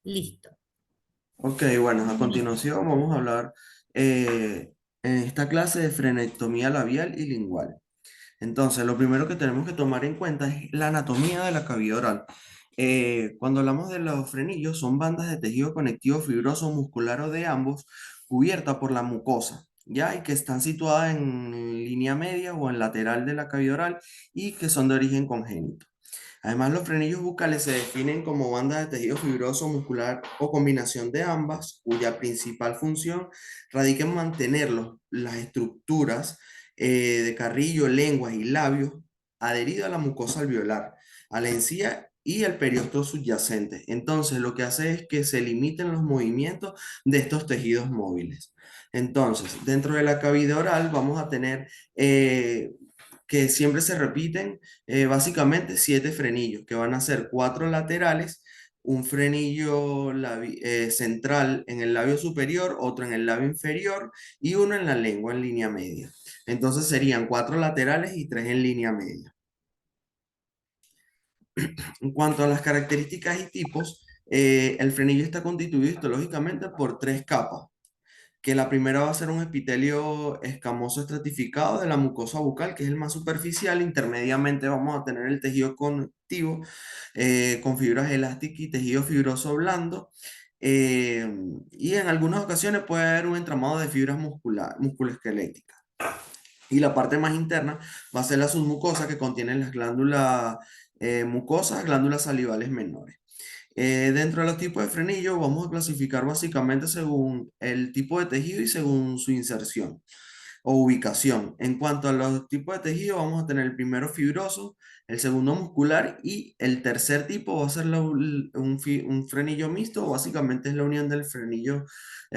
Listo. Ok, bueno, a continuación vamos a hablar en esta clase de frenectomía labial y lingual. Entonces, lo primero que tenemos que tomar en cuenta es la anatomía de la cavidad oral. Cuando hablamos de los frenillos, son bandas de tejido conectivo fibroso muscular o de ambos, cubiertas por la mucosa, ¿ya? Y que están situadas en línea media o en lateral de la cavidad oral y que son de origen congénito. Además, los frenillos bucales se definen como bandas de tejido fibroso muscular o combinación de ambas, cuya principal función radica en mantener las estructuras de carrillo, lenguas y labios adheridos a la mucosa alveolar, a la encía y al periósteo subyacente. Entonces, lo que hace es que se limiten los movimientos de estos tejidos móviles. Entonces, dentro de la cavidad oral vamos a tener que siempre se repiten básicamente 7 frenillos, que van a ser 4 laterales, un frenillo central en el labio superior, otro en el labio inferior y uno en la lengua en línea media. Entonces serían 4 laterales y 3 en línea media. En cuanto a las características y tipos, el frenillo está constituido histológicamente por 3 capas, que la primera va a ser un epitelio escamoso estratificado de la mucosa bucal, que es el más superficial. Intermediamente vamos a tener el tejido conectivo con fibras elásticas y tejido fibroso blando. eh, y en algunas ocasiones puede haber un entramado de fibras musculoesqueléticas. Y la parte más interna va a ser la submucosa que contiene las glándulas mucosas, glándulas salivales menores. Dentro de los tipos de frenillo vamos a clasificar básicamente según el tipo de tejido y según su inserción o ubicación. En cuanto a los tipos de tejido, vamos a tener el primero fibroso, el segundo muscular y el tercer tipo va a ser un frenillo mixto, básicamente es la unión del frenillo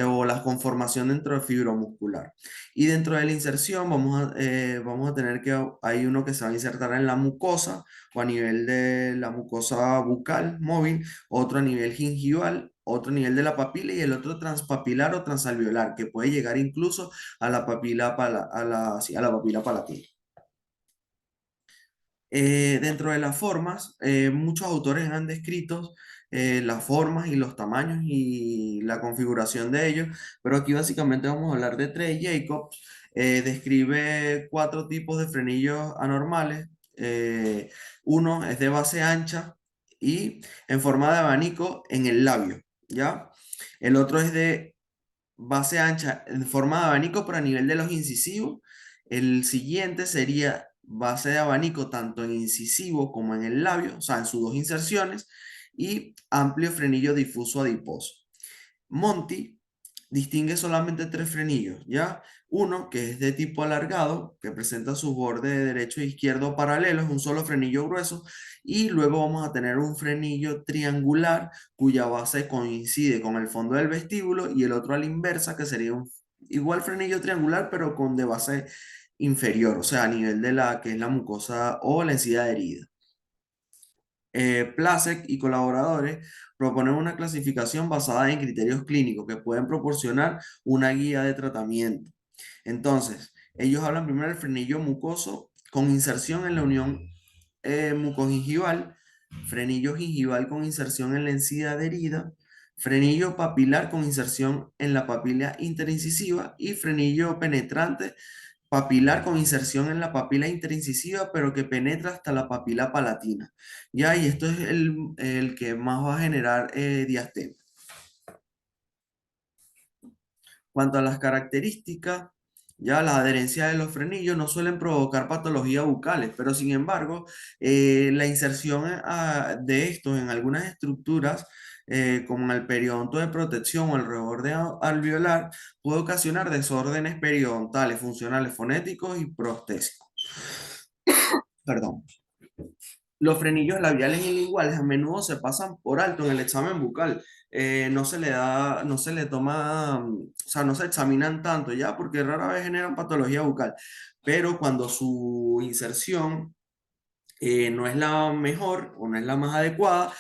o la conformación dentro del fibromuscular. Y dentro de la inserción vamos a tener que hay uno que se va a insertar en la mucosa o a nivel de la mucosa bucal móvil, otro a nivel gingival, otro a nivel de la papila y el otro transpapilar o transalveolar, que puede llegar incluso a la sí, a la papila palatina. Dentro de las formas, muchos autores han descrito las formas y los tamaños y la configuración de ellos, pero aquí básicamente vamos a hablar de 3. Jacobs describe 4 tipos de frenillos anormales. Uno es de base ancha y en forma de abanico en el labio, ¿ya? El otro es de base ancha en forma de abanico, pero a nivel de los incisivos. El siguiente sería base de abanico tanto en incisivo como en el labio, o sea, en sus 2 inserciones, y amplio frenillo difuso adiposo. Monty distingue solamente 3 frenillos, ¿ya? Uno que es de tipo alargado, que presenta sus bordes derecho e izquierdo paralelos, un solo frenillo grueso, y luego vamos a tener un frenillo triangular cuya base coincide con el fondo del vestíbulo y el otro a la inversa, que sería un igual frenillo triangular, pero con de base inferior, o sea, a nivel de la que es la mucosa o la encía herida. Plasek y colaboradores proponen una clasificación basada en criterios clínicos que pueden proporcionar una guía de tratamiento. Entonces, ellos hablan primero del frenillo mucoso con inserción en la unión mucogingival, frenillo gingival con inserción en la encía adherida, frenillo papilar con inserción en la papila interincisiva y frenillo penetrante papilar con inserción en la papila interincisiva, pero que penetra hasta la papila palatina. Ya, y esto es el que más va a generar diastema. Cuanto a las características, ya las adherencias de los frenillos no suelen provocar patologías bucales, pero sin embargo, la inserción de estos en algunas estructuras, como en el periodonto de protección o el reborde alveolar, puede ocasionar desórdenes periodontales, funcionales, fonéticos y prostésicos. Perdón. Los frenillos labiales y linguales a menudo se pasan por alto en el examen bucal. No se le da, no se le toma, o sea, no se examinan tanto ya porque rara vez generan patología bucal. Pero cuando su inserción no es la mejor o no es la más adecuada,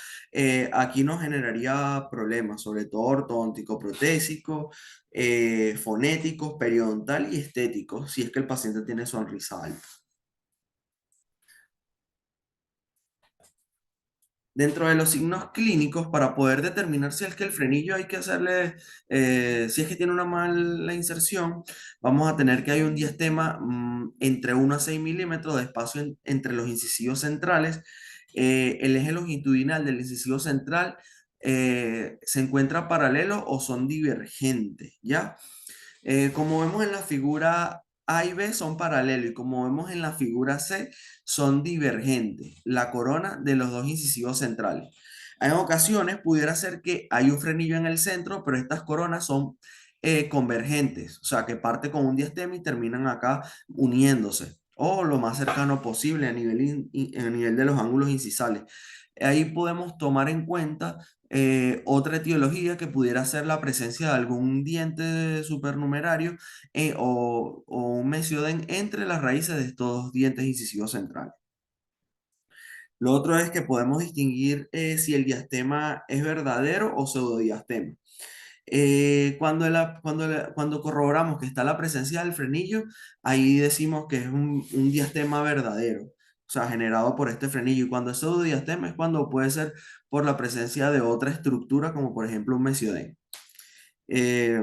aquí nos generaría problemas, sobre todo ortodóntico, protésico, fonéticos, periodontal y estéticos, si es que el paciente tiene sonrisa alta. Dentro de los signos clínicos, para poder determinar si es que el frenillo hay que hacerle, si es que tiene una mala inserción, vamos a tener que hay un diastema entre 1 a 6 milímetros de espacio entre los incisivos centrales. El eje longitudinal del incisivo central se encuentra paralelo o son divergentes, ¿ya? Como vemos en la figura A y B son paralelos y como vemos en la figura C son divergentes, la corona de los dos incisivos centrales. En ocasiones pudiera ser que hay un frenillo en el centro, pero estas coronas son convergentes, o sea que parte con un diastema y terminan acá uniéndose, o lo más cercano posible a nivel de los ángulos incisales. Ahí podemos tomar en cuenta otra etiología que pudiera ser la presencia de algún diente supernumerario o un mesioden entre las raíces de estos dos dientes incisivos centrales. Lo otro es que podemos distinguir si el diastema es verdadero o pseudodiastema. Cuando corroboramos que está la presencia del frenillo, ahí decimos que es un diastema verdadero, o sea, generado por este frenillo. Y cuando es pseudodiastema es cuando puede ser por la presencia de otra estructura, como por ejemplo un mesioden. Eh,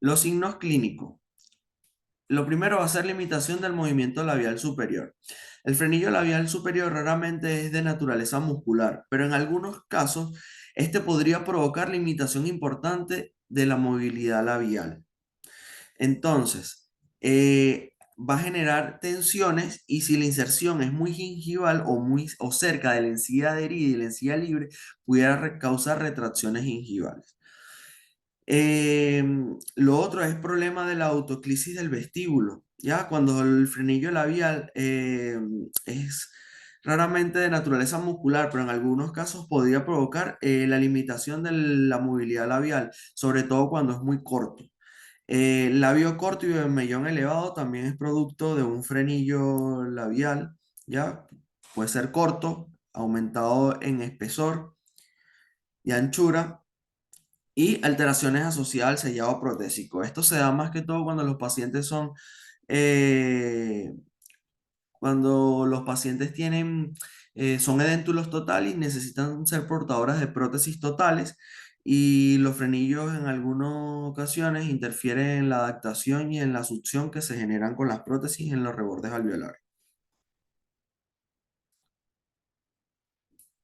los signos clínicos. Lo primero va a ser limitación del movimiento labial superior. El frenillo labial superior raramente es de naturaleza muscular, pero en algunos casos este podría provocar limitación importante de la movilidad labial. Entonces, va a generar tensiones y si la inserción es muy gingival o cerca de la encía adherida y la encía libre, pudiera causar retracciones gingivales. Lo otro es problema de la autoclisis del vestíbulo, ¿ya? Cuando el frenillo labial es raramente de naturaleza muscular, pero en algunos casos podría provocar la limitación de la movilidad labial, sobre todo cuando es muy corto. El labio corto y el mellón elevado también es producto de un frenillo labial, ¿ya? Puede ser corto, aumentado en espesor y anchura y alteraciones asociadas al sellado protésico. Esto se da más que todo cuando los pacientes eh, son edéntulos totales y necesitan ser portadoras de prótesis totales y los frenillos en algunas ocasiones interfieren en la adaptación y en la succión que se generan con las prótesis en los rebordes alveolares.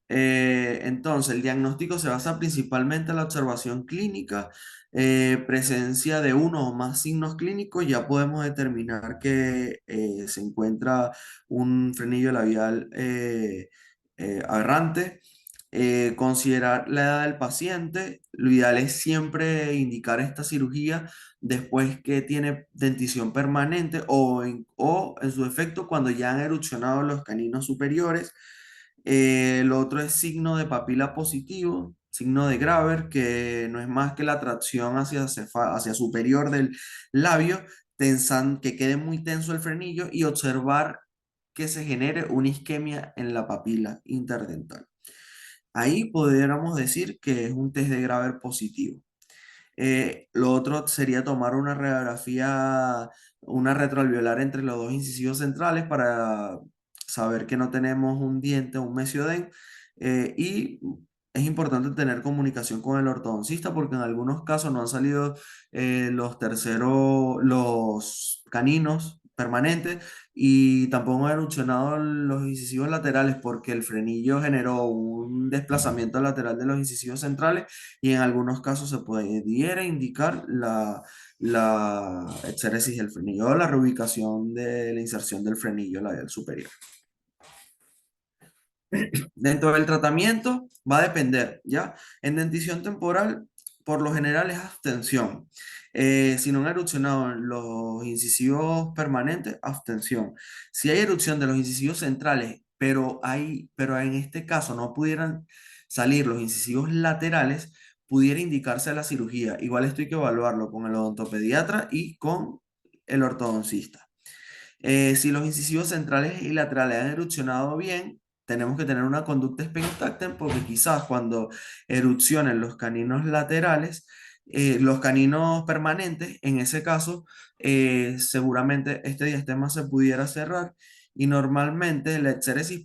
Entonces, el diagnóstico se basa principalmente en la observación clínica, presencia de uno o más signos clínicos, ya podemos determinar que se encuentra un frenillo labial aberrante. Considerar la edad del paciente, lo ideal es siempre indicar esta cirugía después que tiene dentición permanente o en su efecto cuando ya han erupcionado los caninos superiores. Lo otro es signo de papila positivo, signo de Graver, que no es más que la tracción hacia superior del labio, que quede muy tenso el frenillo y observar que se genere una isquemia en la papila interdental. Ahí podríamos decir que es un test de Graver positivo. Lo otro sería tomar una radiografía, una retroalveolar entre los dos incisivos centrales para saber que no tenemos un diente o un mesioden. Y es importante tener comunicación con el ortodoncista porque en algunos casos no han salido los caninos permanentes y tampoco han erupcionado los incisivos laterales porque el frenillo generó un desplazamiento lateral de los incisivos centrales y en algunos casos se pudiera indicar la exéresis del frenillo o la reubicación de la inserción del frenillo labial superior. Dentro del tratamiento va a depender, ¿ya? En dentición temporal, por lo general es abstención. Si no han erupcionado los incisivos permanentes, abstención. Si hay erupción de los incisivos centrales, pero en este caso no pudieran salir los incisivos laterales, pudiera indicarse la cirugía. Igual esto hay que evaluarlo con el odontopediatra y con el ortodoncista. Si los incisivos centrales y laterales han erupcionado bien, tenemos que tener una conducta expectante porque quizás cuando erupcionen los caninos laterales, los caninos permanentes, en ese caso, seguramente este diastema se pudiera cerrar y normalmente la exéresis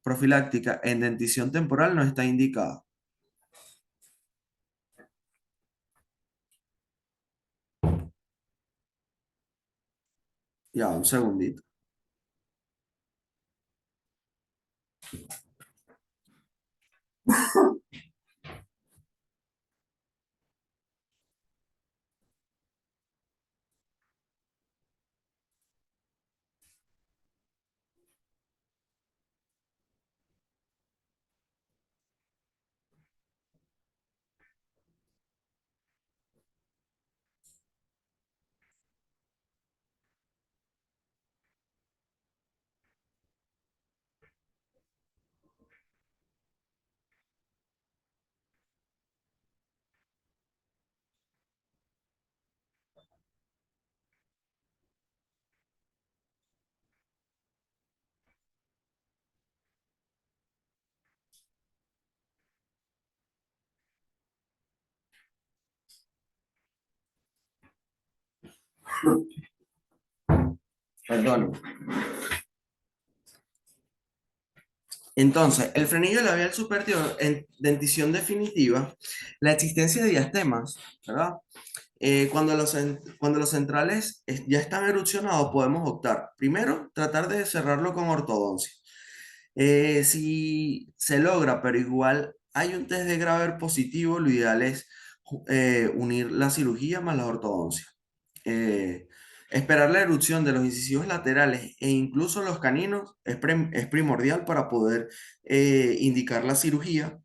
profiláctica en dentición temporal no está indicada. Ya, un segundito. Perdón. Entonces, el frenillo labial superior en dentición definitiva, la existencia de diastemas, ¿verdad? Cuando los centrales ya están erupcionados, podemos optar. Primero, tratar de cerrarlo con ortodoncia. Si se logra, pero igual hay un test de Graver positivo, lo ideal es unir la cirugía más la ortodoncia. Eh, Esperar la erupción de los incisivos laterales e incluso los caninos es primordial para poder indicar la cirugía,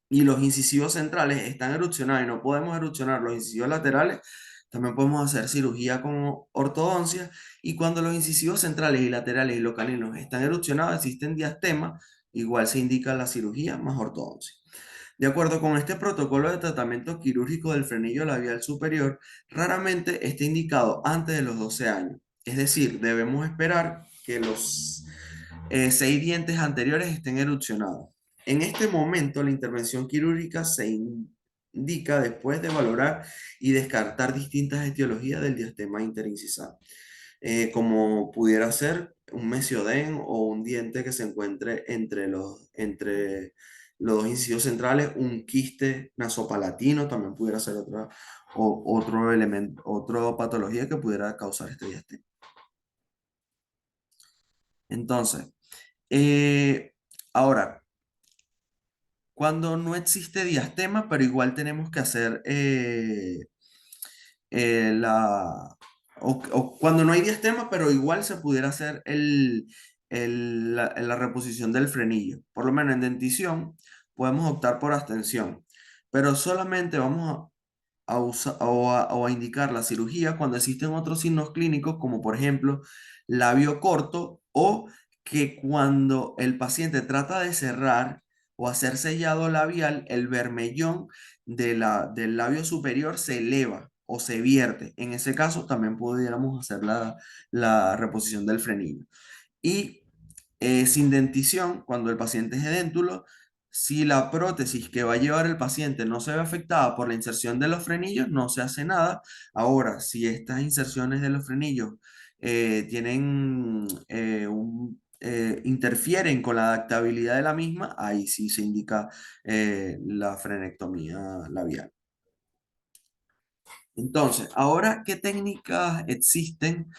y los incisivos centrales están erupcionados y no podemos erupcionar los incisivos laterales, también podemos hacer cirugía con ortodoncia. Y cuando los incisivos centrales y laterales y los caninos están erupcionados, existen diastemas, igual se indica la cirugía más ortodoncia. De acuerdo con este protocolo de tratamiento quirúrgico del frenillo labial superior, raramente está indicado antes de los 12 años. Es decir, debemos esperar que los 6 dientes anteriores estén erupcionados. En este momento, la intervención quirúrgica se indica después de valorar y descartar distintas etiologías del diastema interincisal, como pudiera ser un mesiodén o un diente que se encuentre entre los dos incisivos centrales, un quiste nasopalatino, también pudiera ser otro elemento, otra patología que pudiera causar este diastema. Entonces, eh, ahora, cuando no existe diastema, pero igual tenemos que hacer eh, la... o cuando no hay diastema, pero igual se pudiera hacer la reposición del frenillo. Por lo menos en dentición podemos optar por abstención, pero solamente vamos a indicar la cirugía cuando existen otros signos clínicos, como por ejemplo labio corto, o que cuando el paciente trata de cerrar o hacer sellado labial, el bermellón del labio superior se eleva o se vierte. En ese caso también pudiéramos hacer la reposición del frenillo. Y sin dentición, cuando el paciente es edéntulo, si la prótesis que va a llevar el paciente no se ve afectada por la inserción de los frenillos, no se hace nada. Ahora, si estas inserciones de los frenillos interfieren con la adaptabilidad de la misma, ahí sí se indica la frenectomía labial. Entonces, ahora, ¿qué técnicas existen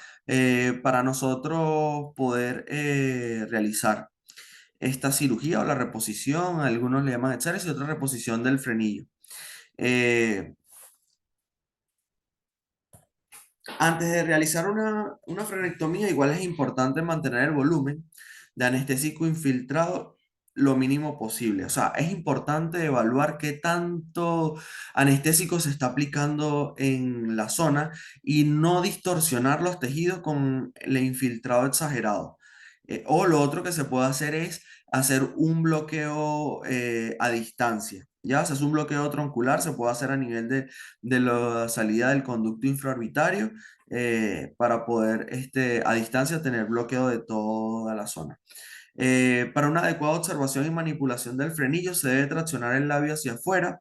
para nosotros poder realizar esta cirugía o la reposición? Algunos le llaman exáresis y otra reposición del frenillo. Eh, Antes de realizar una frenectomía, igual es importante mantener el volumen de anestésico infiltrado lo mínimo posible. O sea, es importante evaluar qué tanto anestésico se está aplicando en la zona y no distorsionar los tejidos con el infiltrado exagerado. O lo otro que se puede hacer es hacer un bloqueo a distancia. Ya, se hace un bloqueo troncular, se puede hacer a nivel de la salida del conducto infraorbitario, para poder a distancia tener bloqueo de toda la zona. Para una adecuada observación y manipulación del frenillo se debe traccionar el labio hacia afuera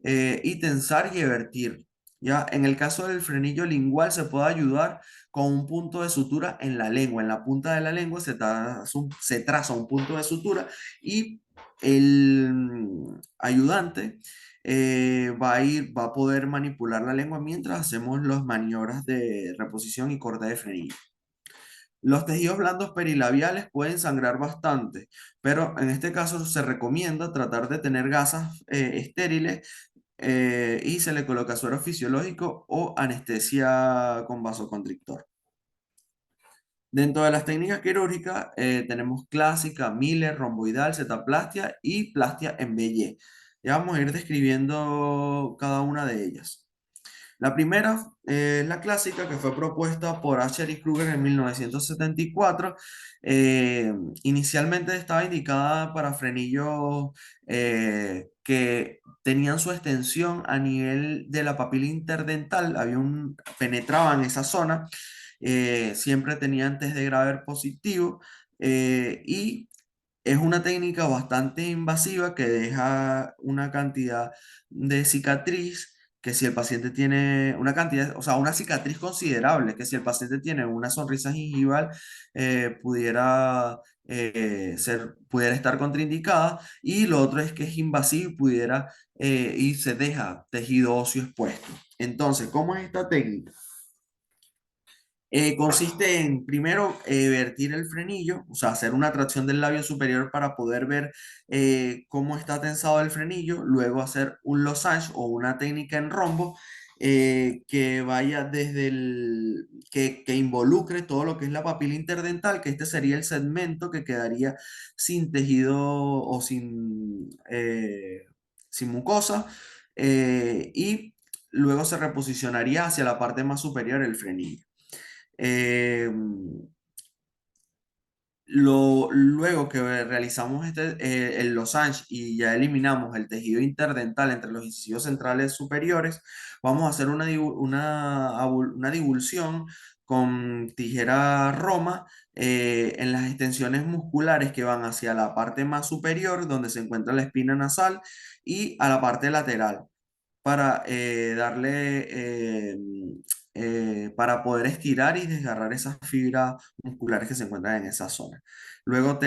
y tensar y evertir. ¿Ya? En el caso del frenillo lingual se puede ayudar con un punto de sutura en la lengua. En la punta de la lengua se traza un punto de sutura y el ayudante va a poder manipular la lengua mientras hacemos las maniobras de reposición y corte de frenillo. Los tejidos blandos perilabiales pueden sangrar bastante, pero en este caso se recomienda tratar de tener gasas estériles y se le coloca suero fisiológico o anestesia con vasoconstrictor. Dentro de las técnicas quirúrgicas tenemos clásica, Miller, romboidal, setaplastia y plastia en BY. Ya vamos a ir describiendo cada una de ellas. La primera es la clásica que fue propuesta por Asher y Kruger en 1974. Eh, Inicialmente estaba indicada para frenillos que tenían su extensión a nivel de la papila interdental, penetraban esa zona, siempre tenían test de Graver positivo y es una técnica bastante invasiva que deja una cantidad de cicatriz que si el paciente tiene una cantidad, o sea, una cicatriz considerable, que si el paciente tiene una sonrisa gingival, pudiera estar contraindicada. Y lo otro es que es invasivo y se deja tejido óseo expuesto. Entonces, ¿cómo es esta técnica? Consiste en, primero, vertir el frenillo, o sea, hacer una tracción del labio superior para poder ver cómo está tensado el frenillo, luego hacer un losange o una técnica en rombo que vaya que involucre todo lo que es la papila interdental, que este sería el segmento que quedaría sin tejido o sin mucosa, y luego se reposicionaría hacia la parte más superior el frenillo. Eh, Luego que realizamos el losange y ya eliminamos el tejido interdental entre los incisivos centrales superiores, vamos a hacer una divulsión con tijera Roma en las extensiones musculares que van hacia la parte más superior, donde se encuentra la espina nasal, y a la parte lateral para para poder estirar y desgarrar esas fibras musculares que se encuentran en esa zona. Luego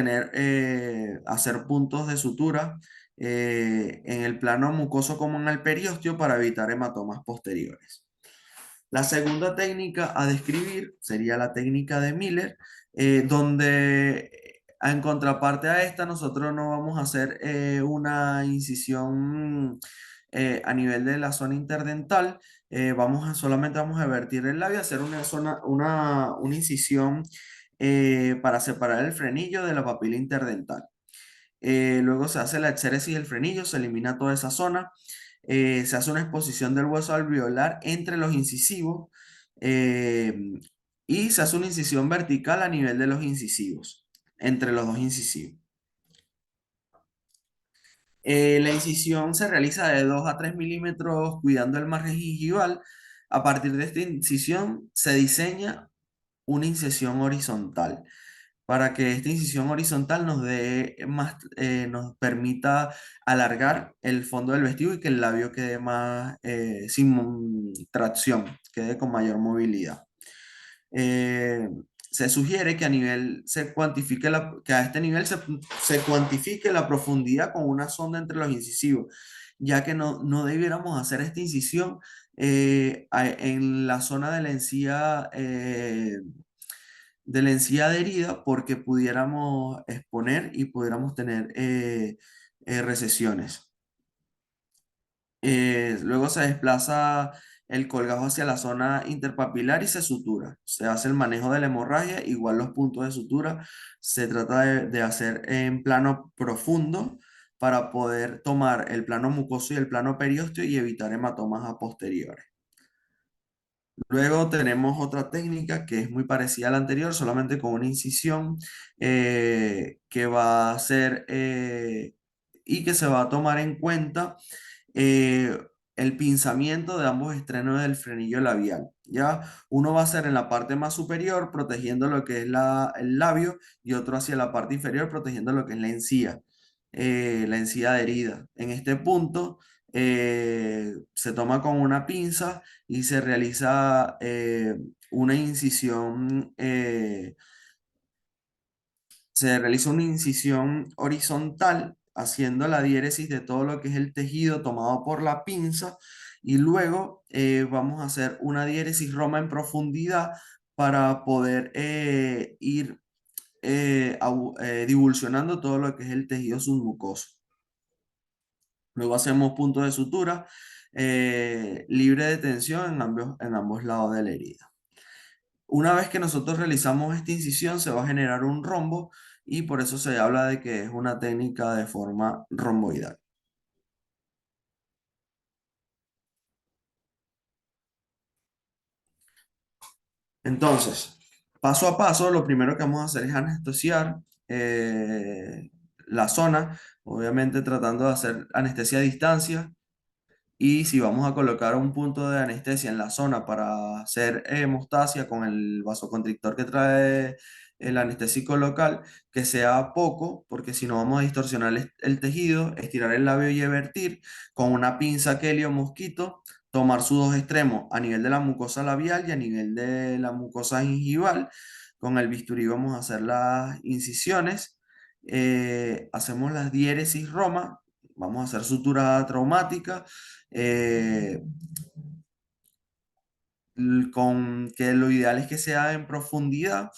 hacer puntos de sutura en el plano mucoso como en el periósteo para evitar hematomas posteriores. La segunda técnica a describir sería la técnica de Miller, donde en contraparte a esta nosotros no vamos a hacer una incisión a nivel de la zona interdental, solamente vamos a vertir el labio, hacer una incisión para separar el frenillo de la papila interdental. Luego se hace la exéresis del frenillo, se elimina toda esa zona, se hace una exposición del hueso alveolar entre los incisivos eh, y se hace una incisión vertical a nivel de los incisivos, entre los dos incisivos. La incisión se realiza de 2 a 3 milímetros cuidando el margen gingival. A partir de esta incisión se diseña una incisión horizontal para que esta incisión horizontal nos permita alargar el fondo del vestido y que el labio quede más sin tracción, quede con mayor movilidad. Eh, Se sugiere que que a este nivel se cuantifique la profundidad con una sonda entre los incisivos, ya que no debiéramos hacer esta incisión en la zona de la encía adherida porque pudiéramos exponer y pudiéramos tener recesiones. Luego se desplaza el colgajo hacia la zona interpapilar y se sutura. Se hace el manejo de la hemorragia, igual los puntos de sutura. Se trata de hacer en plano profundo para poder tomar el plano mucoso y el plano periósteo y evitar hematomas a posteriores. Luego tenemos otra técnica que es muy parecida a la anterior, solamente con una incisión que va a ser y que se va a tomar en cuenta eh, el pinzamiento de ambos extremos del frenillo labial. ¿Ya? Uno va a ser en la parte más superior, protegiendo lo que es el labio, y otro hacia la parte inferior, protegiendo lo que es la encía adherida. En este punto se toma con una pinza y se realiza una incisión, se realiza una incisión horizontal haciendo la diéresis de todo lo que es el tejido tomado por la pinza y luego vamos a hacer una diéresis roma en profundidad para poder ir divulsionando todo lo que es el tejido submucoso. Luego hacemos puntos de sutura libre de tensión en ambos lados de la herida. Una vez que nosotros realizamos esta incisión, se va a generar un rombo y por eso se habla de que es una técnica de forma romboidal. Entonces, paso a paso, lo primero que vamos a hacer es anestesiar la zona, obviamente tratando de hacer anestesia a distancia. Y si vamos a colocar un punto de anestesia en la zona para hacer hemostasia con el vasoconstrictor que trae el anestésico local, que sea poco, porque si no vamos a distorsionar el tejido, estirar el labio y evertir con una pinza Kelly mosquito, tomar sus dos extremos a nivel de la mucosa labial y a nivel de la mucosa gingival. Con el bisturí vamos a hacer las incisiones, hacemos las diéresis roma, vamos a hacer sutura traumática eh, con que lo ideal es que sea en profundidad,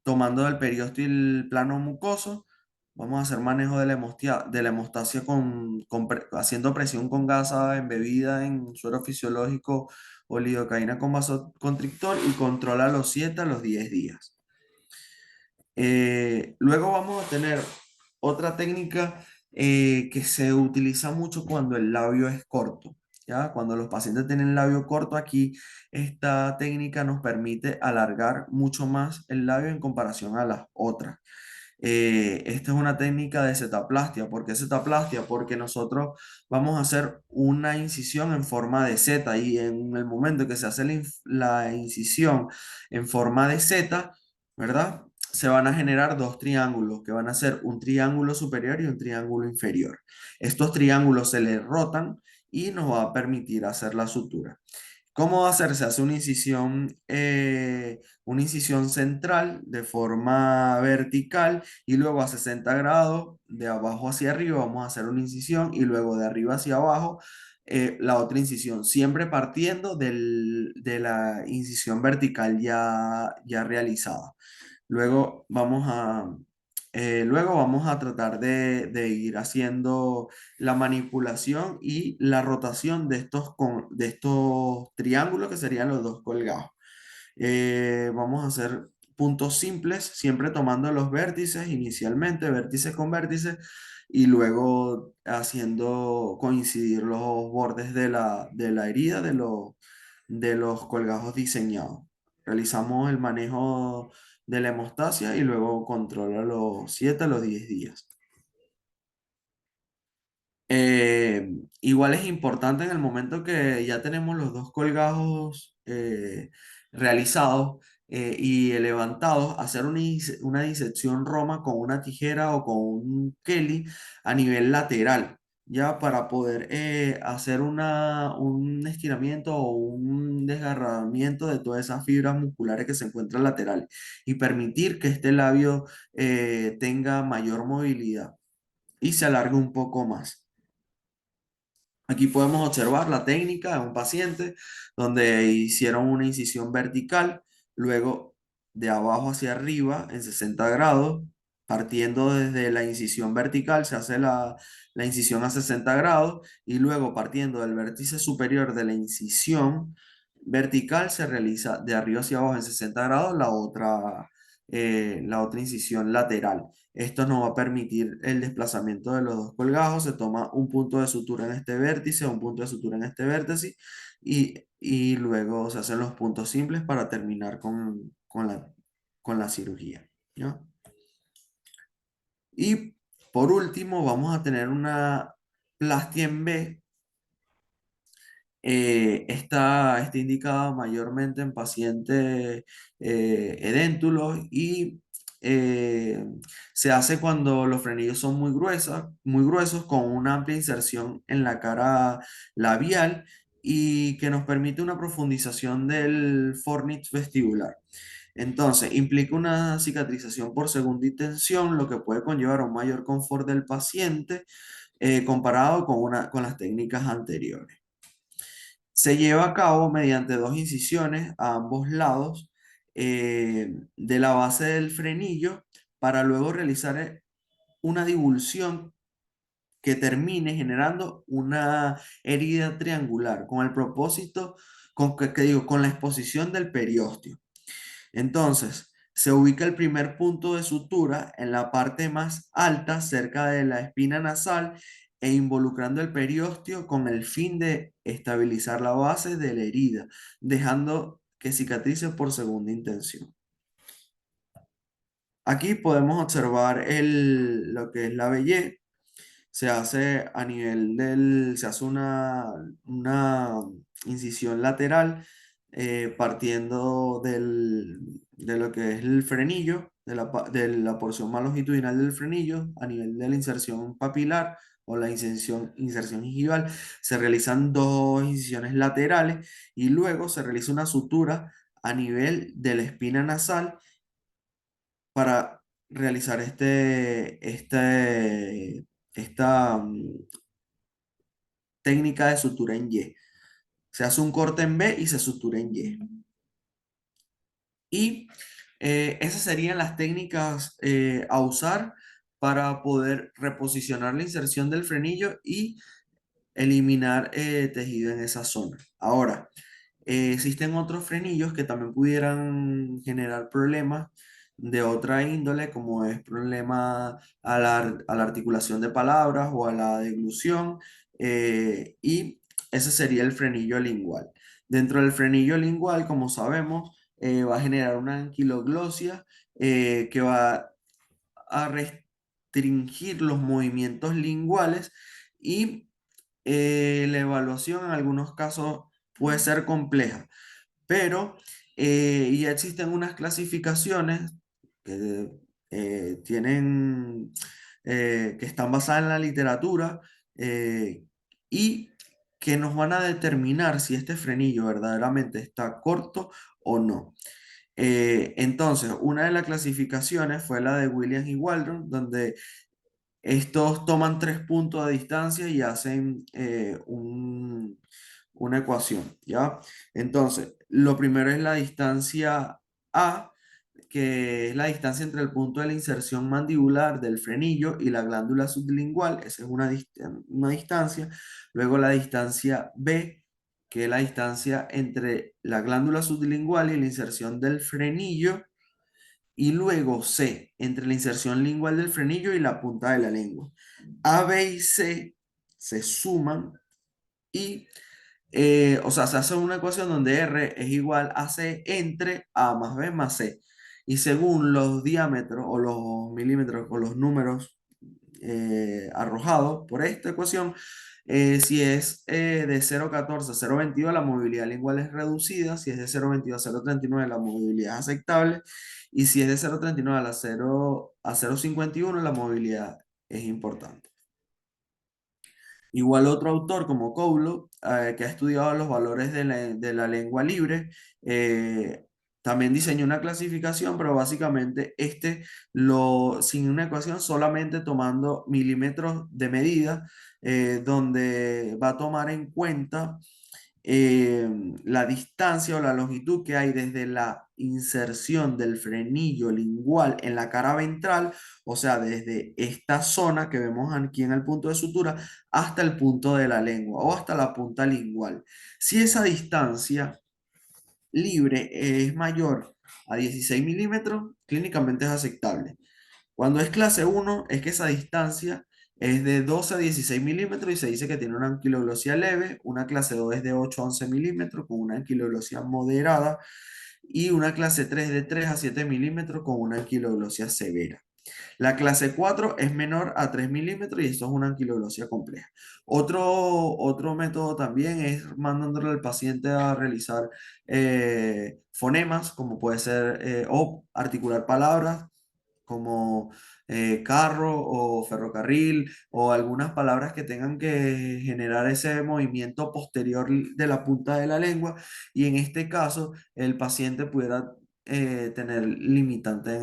tomando el periosto y el plano mucoso. Vamos a hacer manejo de la hemostasia haciendo presión con gasa embebida en suero fisiológico o lidocaína con vasoconstrictor y controla a los 7 a los 10 días. Luego vamos a tener otra técnica que se utiliza mucho cuando el labio es corto. ¿Ya? Cuando los pacientes tienen el labio corto, aquí esta técnica nos permite alargar mucho más el labio en comparación a las otras. Esta es una técnica de setaplastia. ¿Por qué setaplastia? Porque nosotros vamos a hacer una incisión en forma de Z y en el momento que se hace la incisión en forma de Z, ¿verdad? Se van a generar dos triángulos que van a ser un triángulo superior y un triángulo inferior. Estos triángulos se les rotan y nos va a permitir hacer la sutura. ¿Cómo va a hacer? Se hace una incisión central de forma vertical y luego a 60 grados de abajo hacia arriba vamos a hacer una incisión y luego de arriba hacia abajo la otra incisión, siempre partiendo de la incisión vertical ya realizada. Luego vamos a tratar de ir haciendo la manipulación y la rotación de estos triángulos que serían los dos colgados. Vamos a hacer puntos simples, siempre tomando los vértices inicialmente, vértice con vértice, y luego haciendo coincidir los bordes de la herida de los colgajos diseñados. Realizamos el manejo de la hemostasia y luego control a los 7 a los 10 días. Eh, Igual es importante en el momento que ya tenemos los dos colgajos realizados y levantados, hacer una disección roma con una tijera o con un Kelly a nivel lateral, ya para poder hacer un estiramiento o un desgarramiento de todas esas fibras musculares que se encuentran laterales y permitir que este labio tenga mayor movilidad y se alargue un poco más. Aquí podemos observar la técnica de un paciente donde hicieron una incisión vertical, luego de abajo hacia arriba en 60 grados, partiendo desde la incisión vertical, se hace la incisión a 60 grados y luego partiendo del vértice superior de la incisión vertical se realiza de arriba hacia abajo en 60 grados la otra incisión lateral. Esto nos va a permitir el desplazamiento de los dos colgajos. Se toma un punto de sutura en este vértice, un punto de sutura en este vértice y luego se hacen los puntos simples para terminar con la cirugía. ¿Ya? Y por último vamos a tener una plastia en B. Está indicada mayormente en pacientes edéntulos y eh, se hace cuando los frenillos son muy gruesos, con una amplia inserción en la cara labial y que nos permite una profundización del fornix vestibular. Entonces, implica una cicatrización por segunda intención, lo que puede conllevar un mayor confort del paciente comparado con las técnicas anteriores. Se lleva a cabo mediante dos incisiones a ambos lados de la base del frenillo para luego realizar una divulsión que termine generando una herida triangular con el propósito, que digo, con la exposición del periósteo. Entonces, se ubica el primer punto de sutura en la parte más alta, cerca de la espina nasal, e involucrando el periósteo con el fin de estabilizar la base de la herida, dejando que cicatrice por segunda intención. Aquí podemos observar lo que es la BY. Se hace una incisión lateral partiendo de lo que es el frenillo, de la porción más longitudinal del frenillo, a nivel de la inserción papilar o la inserción gingival. Se realizan dos incisiones laterales y luego se realiza una sutura a nivel de la espina nasal para realizar esta técnica de sutura en Y. Se hace un corte en B y se sutura en Y. Y esas serían las técnicas a usar para poder reposicionar la inserción del frenillo y eliminar tejido en esa zona. Ahora, existen otros frenillos que también pudieran generar problemas de otra índole, como es problema a la articulación de palabras o a la deglución, y ese sería el frenillo lingual. Dentro del frenillo lingual, como sabemos, va a generar una anquiloglosia que va a restringir los movimientos linguales y la evaluación en algunos casos puede ser compleja, pero ya existen unas clasificaciones que que están basadas en la literatura eh, y que nos van a determinar si este frenillo verdaderamente está corto o no. Entonces, una de las clasificaciones fue la de Williams y Waldron, donde estos toman 3 puntos de distancia y hacen una ecuación, ¿ya? Entonces, lo primero es la distancia A, que es la distancia entre el punto de la inserción mandibular del frenillo y la glándula sublingual, esa es una distancia. Luego la distancia B, que es la distancia entre la glándula sublingual y la inserción del frenillo, y luego C, entre la inserción lingual del frenillo y la punta de la lengua. A, B y C se suman y, o sea, se hace una ecuación donde R es igual a C entre A más B más C. Y según los diámetros o los milímetros o los números arrojados por esta ecuación, si es de 0,14 a 0,22 la movilidad lingual es reducida, si es de 0,22 a 0,39 la movilidad es aceptable, y si es de 0,39 a 0,51 la movilidad es importante. Igual otro autor como Koulo, que ha estudiado los valores de la lengua libre, también diseñó una clasificación, pero básicamente sin una ecuación, solamente tomando milímetros de medida, donde va a tomar en cuenta eh, la distancia o la longitud que hay desde la inserción del frenillo lingual en la cara ventral, o sea, desde esta zona que vemos aquí en el punto de sutura hasta el punto de la lengua o hasta la punta lingual. Si esa distancia libre es mayor a 16 milímetros, clínicamente es aceptable. Cuando es clase 1, es que esa distancia es de 12 a 16 milímetros y se dice que tiene una anquiloglosia leve. Una clase 2 es de 8 a 11 milímetros con una anquiloglosia moderada. Y una clase 3 de 3 a 7 milímetros con una anquiloglosia severa. La clase 4 es menor a 3 milímetros y esto es una anquiloglosia compleja. Otro método también es mandándole al paciente a realizar fonemas, como puede ser o articular palabras como carro o ferrocarril o algunas palabras que tengan que generar ese movimiento posterior de la punta de la lengua y en este caso el paciente pudiera tener limitante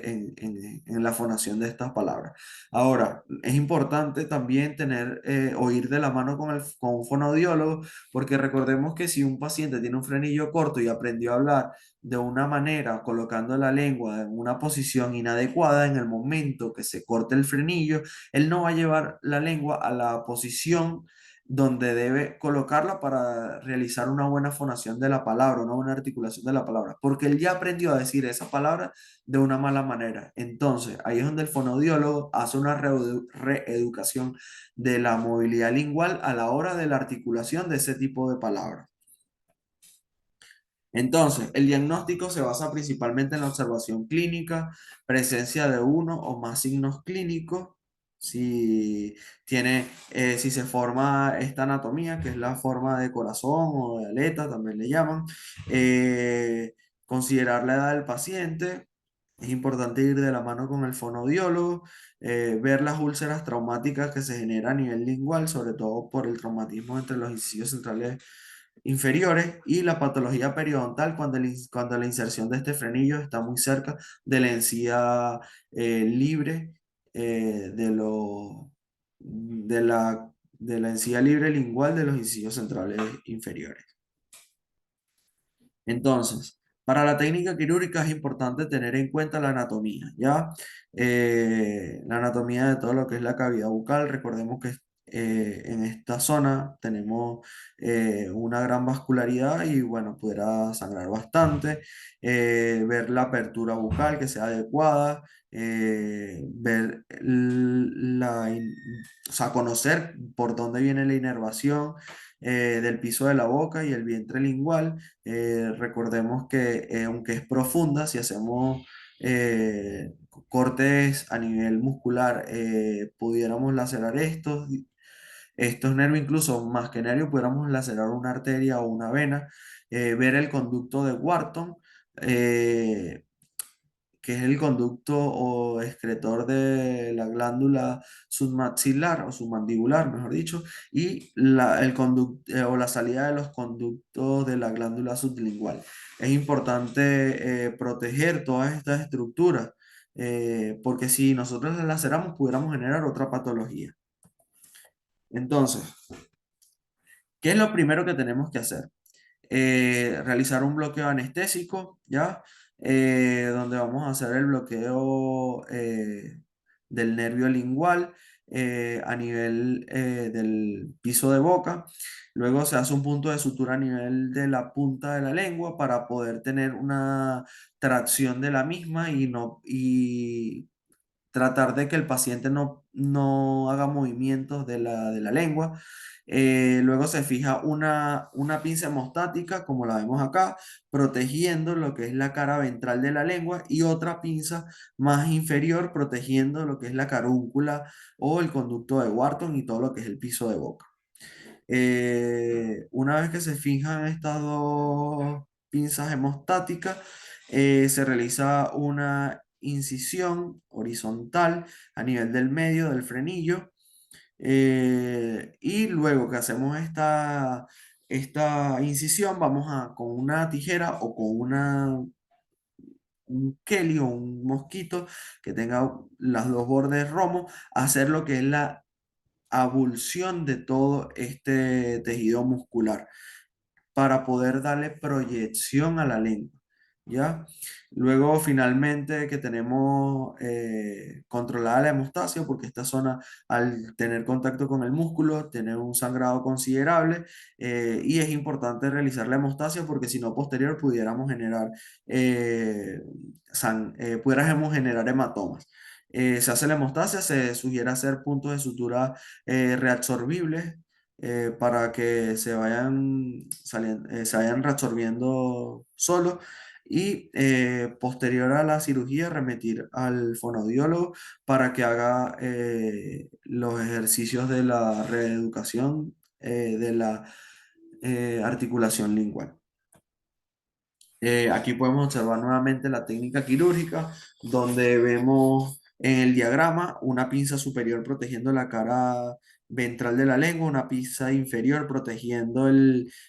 en la fonación de estas palabras. Ahora, es importante también oír de la mano con un fonoaudiólogo, porque recordemos que si un paciente tiene un frenillo corto y aprendió a hablar de una manera, colocando la lengua en una posición inadecuada, en el momento que se corte el frenillo, él no va a llevar la lengua a la posición donde debe colocarla para realizar una buena fonación de la palabra, una buena articulación de la palabra, porque él ya aprendió a decir esa palabra de una mala manera. Entonces, ahí es donde el fonoaudiólogo hace una reeducación de la movilidad lingual a la hora de la articulación de ese tipo de palabras. Entonces, el diagnóstico se basa principalmente en la observación clínica, presencia de uno o más signos clínicos, si si se forma esta anatomía, que es la forma de corazón o de aleta, también le llaman, considerar la edad del paciente, es importante ir de la mano con el fonoaudiólogo, ver las úlceras traumáticas que se generan a nivel lingual, sobre todo por el traumatismo entre los incisivos centrales inferiores y la patología periodontal cuando la inserción de este frenillo está muy cerca de la encía libre de, lo, de la encía libre lingual de los incisivos centrales inferiores. Entonces, para la técnica quirúrgica es importante tener en cuenta la anatomía, ¿ya? La anatomía de todo lo que es la cavidad bucal. Recordemos que en esta zona tenemos una gran vascularidad y, bueno, pudiera sangrar bastante. Ver la apertura bucal que sea adecuada. Ver o sea, conocer por dónde viene la inervación del piso de la boca y el vientre lingual. Recordemos que aunque es profunda, si hacemos cortes a nivel muscular, pudiéramos lacerar estos nervios, incluso más que nervios, pudiéramos lacerar una arteria o una vena, ver el conducto de Wharton, eh, que es el conducto o excretor de la glándula submaxilar o submandibular, mejor dicho, y el conducto o la salida de los conductos de la glándula sublingual. Es importante proteger todas estas estructuras, porque si nosotros las laceramos, pudiéramos generar otra patología. Entonces, ¿qué es lo primero que tenemos que hacer? Realizar un bloqueo anestésico, ¿ya? Donde vamos a hacer el bloqueo del nervio lingual a nivel del piso de boca. Luego se hace un punto de sutura a nivel de la punta de la lengua para poder tener una tracción de la misma y tratar de que el paciente no haga movimientos de la lengua. Luego se fija una pinza hemostática, como la vemos acá, protegiendo lo que es la cara ventral de la lengua y otra pinza más inferior protegiendo lo que es la carúncula o el conducto de Wharton y todo lo que es el piso de boca. Una vez que se fijan estas dos pinzas hemostáticas, se realiza una incisión horizontal a nivel del medio del frenillo. Y luego que hacemos esta incisión, con una tijera o con un Kelly o un mosquito que tenga las dos bordes romos, hacer lo que es la abulsión de todo este tejido muscular para poder darle proyección a la lengua, ¿ya? Luego, finalmente, que tenemos controlada la hemostasia, porque esta zona, al tener contacto con el músculo, tiene un sangrado considerable, y es importante realizar la hemostasia, porque si no, posterior pudiéramos eh, pudiéramos generar hematomas. Se hace la hemostasia, se sugiere hacer puntos de sutura reabsorbibles para que se vayan reabsorbiendo solo y posterior a la cirugía remitir al fonoaudiólogo para que haga los ejercicios de la reeducación de la articulación lingual. Aquí podemos observar nuevamente la técnica quirúrgica, donde vemos en el diagrama una pinza superior protegiendo la cara ventral de la lengua, una pinza inferior protegiendo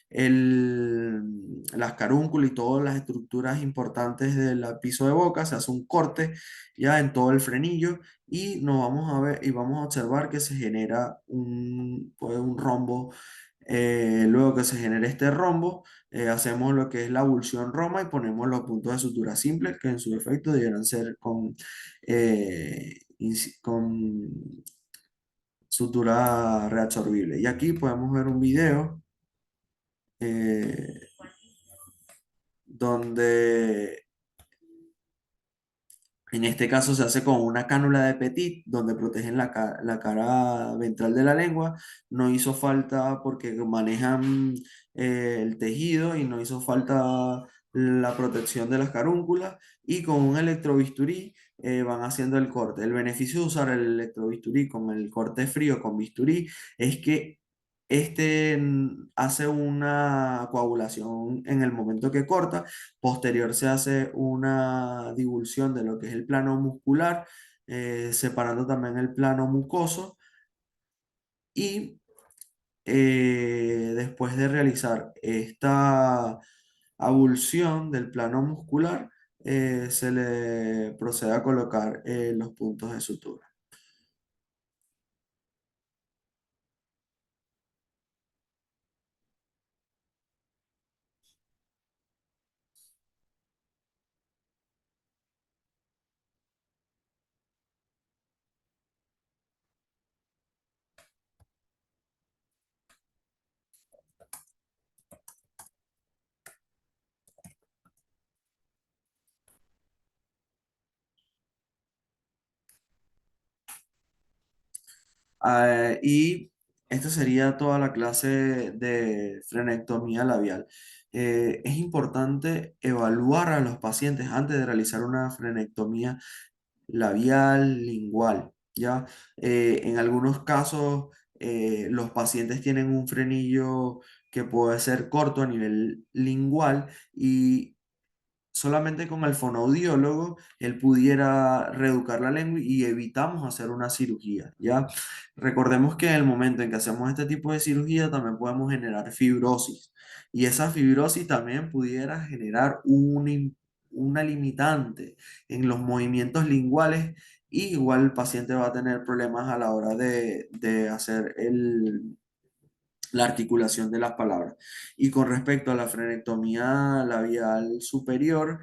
las carúnculas y todas las estructuras importantes del piso de boca. Se hace un corte ya en todo el frenillo y nos vamos a ver y vamos a observar que se genera pues, un rombo. Luego que se genere este rombo, hacemos lo que es la abulsión Roma y ponemos los puntos de sutura simples que en su efecto debieran ser con sutura reabsorbible. Y aquí podemos ver un video eh, donde en este caso se hace con una cánula de Petit, donde protegen la cara ventral de la lengua. No hizo falta porque manejan el tejido y no hizo falta la protección de las carúnculas. Y con un electrobisturí van haciendo el corte. El beneficio de usar el electrobisturí con el corte frío con bisturí es que hace una coagulación en el momento que corta. Posterior se hace una divulsión de lo que es el plano muscular, separando también el plano mucoso y después de realizar esta abulsión del plano muscular, se le procede a colocar los puntos de sutura. Y esta sería toda la clase de frenectomía labial. Es importante evaluar a los pacientes antes de realizar una frenectomía labial, lingual, ¿ya? En algunos casos, los pacientes tienen un frenillo que puede ser corto a nivel lingual y solamente con el fonoaudiólogo él pudiera reeducar la lengua y evitamos hacer una cirugía, ¿ya? Recordemos que en el momento en que hacemos este tipo de cirugía también podemos generar fibrosis y esa fibrosis también pudiera generar una limitante en los movimientos linguales y igual el paciente va a tener problemas a la hora de hacer la articulación de las palabras. Y con respecto a la frenectomía labial superior,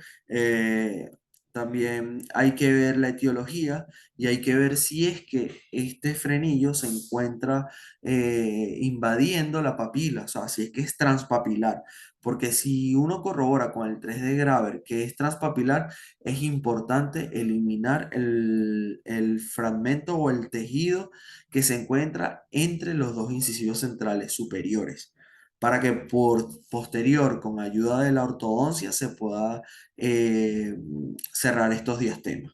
también hay que ver la etiología y hay que ver si es que este frenillo se encuentra invadiendo la papila, o sea, si es que es transpapilar. Porque si uno corrobora con el 3D Graver que es transpapilar, es importante eliminar el fragmento o el tejido que se encuentra entre los dos incisivos centrales superiores, para que por posterior, con ayuda de la ortodoncia, se pueda eh, cerrar estos diastemas.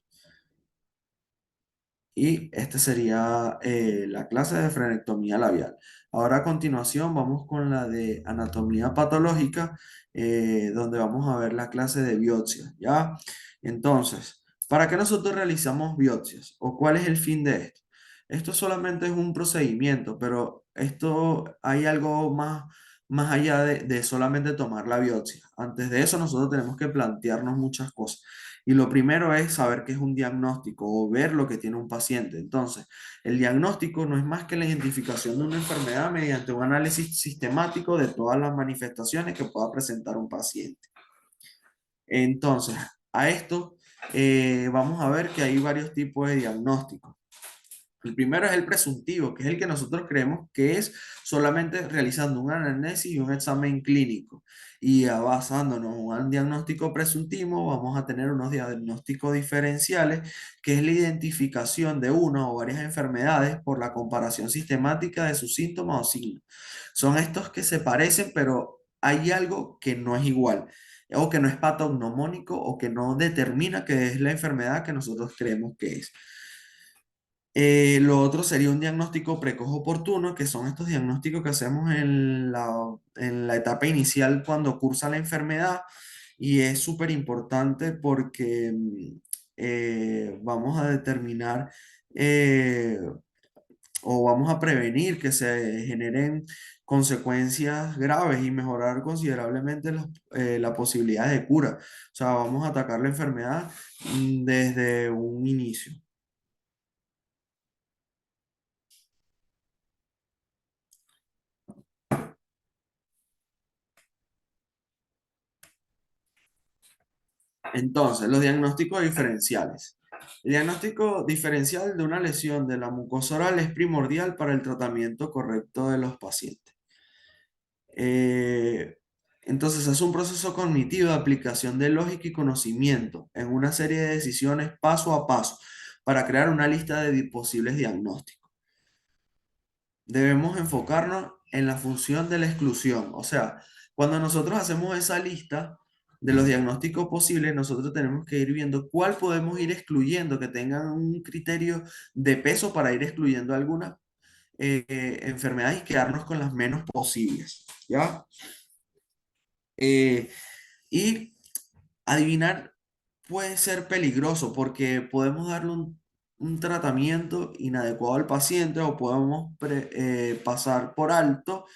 Y esta sería la clase de frenectomía labial. Ahora a continuación vamos con la de anatomía patológica, donde vamos a ver la clase de biopsias, ¿ya? Entonces, ¿para qué nosotros realizamos biopsias? ¿O cuál es el fin de esto? Esto solamente es un procedimiento, pero esto hay algo más allá de solamente tomar la biopsia. Antes de eso, nosotros tenemos que plantearnos muchas cosas. Y lo primero es saber qué es un diagnóstico o ver lo que tiene un paciente. Entonces, el diagnóstico no es más que la identificación de una enfermedad mediante un análisis sistemático de todas las manifestaciones que pueda presentar un paciente. Entonces, a esto vamos a ver que hay varios tipos de diagnósticos. El primero es el presuntivo, que es el que nosotros creemos que es solamente realizando un anamnesis y un examen clínico. Y basándonos en un diagnóstico presuntivo, vamos a tener unos diagnósticos diferenciales, que es la identificación de una o varias enfermedades por la comparación sistemática de sus síntomas o signos. Son estos que se parecen, pero hay algo que no es igual, o que no es patognomónico, o que no determina que es la enfermedad que nosotros creemos que es. Lo otro sería un diagnóstico precoz oportuno, que son estos diagnósticos que hacemos en la etapa inicial cuando cursa la enfermedad y es súper importante porque vamos a determinar eh, o vamos a prevenir que se generen consecuencias graves y mejorar considerablemente la posibilidad de cura. O sea, vamos a atacar la enfermedad desde un inicio. Entonces, los diagnósticos diferenciales. El diagnóstico diferencial de una lesión de la mucosa oral es primordial para el tratamiento correcto de los pacientes. Eh, entonces, es un proceso cognitivo de aplicación de lógica y conocimiento en una serie de decisiones paso a paso para crear una lista de posibles diagnósticos. Debemos enfocarnos en la función de la exclusión. O sea, cuando nosotros hacemos esa lista de los diagnósticos posibles, nosotros tenemos que ir viendo cuál podemos ir excluyendo, que tengan un criterio de peso para ir excluyendo algunas enfermedades y quedarnos con las menos posibles. ¿Ya? Eh, y adivinar puede ser peligroso porque podemos darle un tratamiento inadecuado al paciente o podemos pasar por alto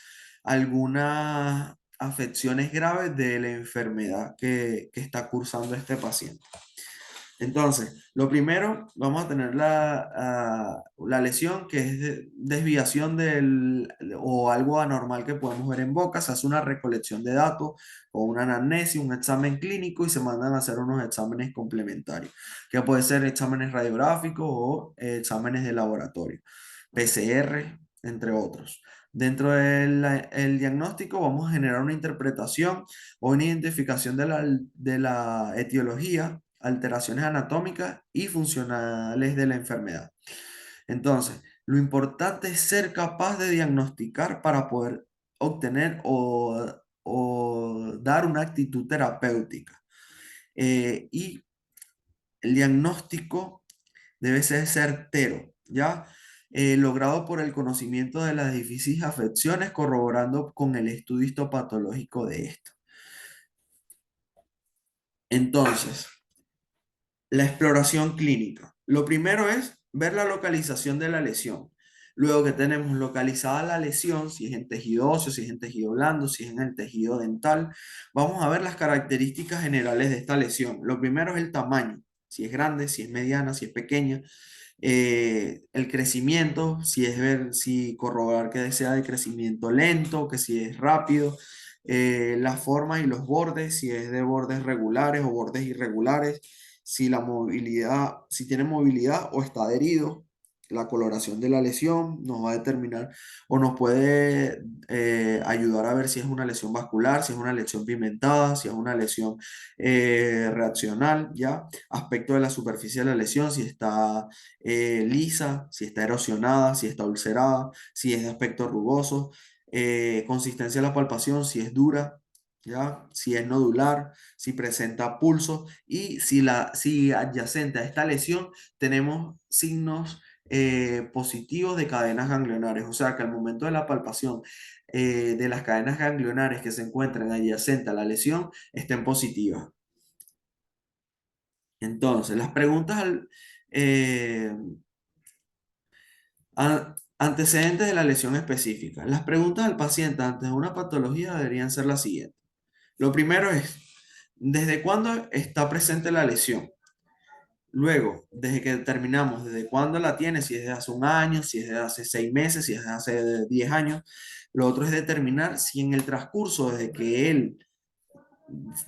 algunas afecciones graves de la enfermedad que está cursando este paciente. Entonces, lo primero, vamos a tener la lesión que es desviación o algo anormal que podemos ver en boca. Se hace una recolección de datos o una anamnesis, un examen clínico y se mandan a hacer unos exámenes complementarios, que puede ser exámenes radiográficos o exámenes de laboratorio, PCR, entre otros. Dentro del diagnóstico vamos a generar una interpretación o una identificación de la etiología, alteraciones anatómicas y funcionales de la enfermedad. Entonces, lo importante es ser capaz de diagnosticar para poder obtener o dar una actitud terapéutica. Y el diagnóstico debe ser certero, ¿ya? Logrado por el conocimiento de las difíciles afecciones, corroborando con el estudio histopatológico de esto. Entonces, la exploración clínica. Lo primero es ver la localización de la lesión. Luego que tenemos localizada la lesión, si es en tejido óseo, si es en tejido blando, si es en el tejido dental, vamos a ver las características generales de esta lesión. Lo primero es el tamaño, si es grande, si es mediana, si es pequeña. El crecimiento, si es ver, si corroborar que sea de crecimiento lento, que si es rápido. La forma y los bordes, si es de bordes regulares o bordes irregulares, si la movilidad, si tiene movilidad o está adherido. La coloración de la lesión nos va a determinar o nos puede ayudar a ver si es una lesión vascular, si es una lesión pigmentada, si es una lesión reaccional, ¿ya? Aspecto de la superficie de la lesión, si está lisa, si está erosionada, si está ulcerada, si es de aspecto rugoso, consistencia de la palpación, si es dura, ¿ya? Si es nodular, si presenta pulso y si adyacente a esta lesión tenemos signos positivos de cadenas ganglionares, o sea que al momento de la palpación de las cadenas ganglionares que se encuentran adyacente a la lesión estén positivas. Entonces, las preguntas eh, antecedentes de la lesión específica. Las preguntas al paciente antes de una patología deberían ser las siguientes. Lo primero es, ¿desde cuándo está presente la lesión? Luego, desde que determinamos desde cuándo la tiene, si es de hace un año, si es de hace 6 meses, si es de hace 10 años. Lo otro es determinar si en el transcurso desde que él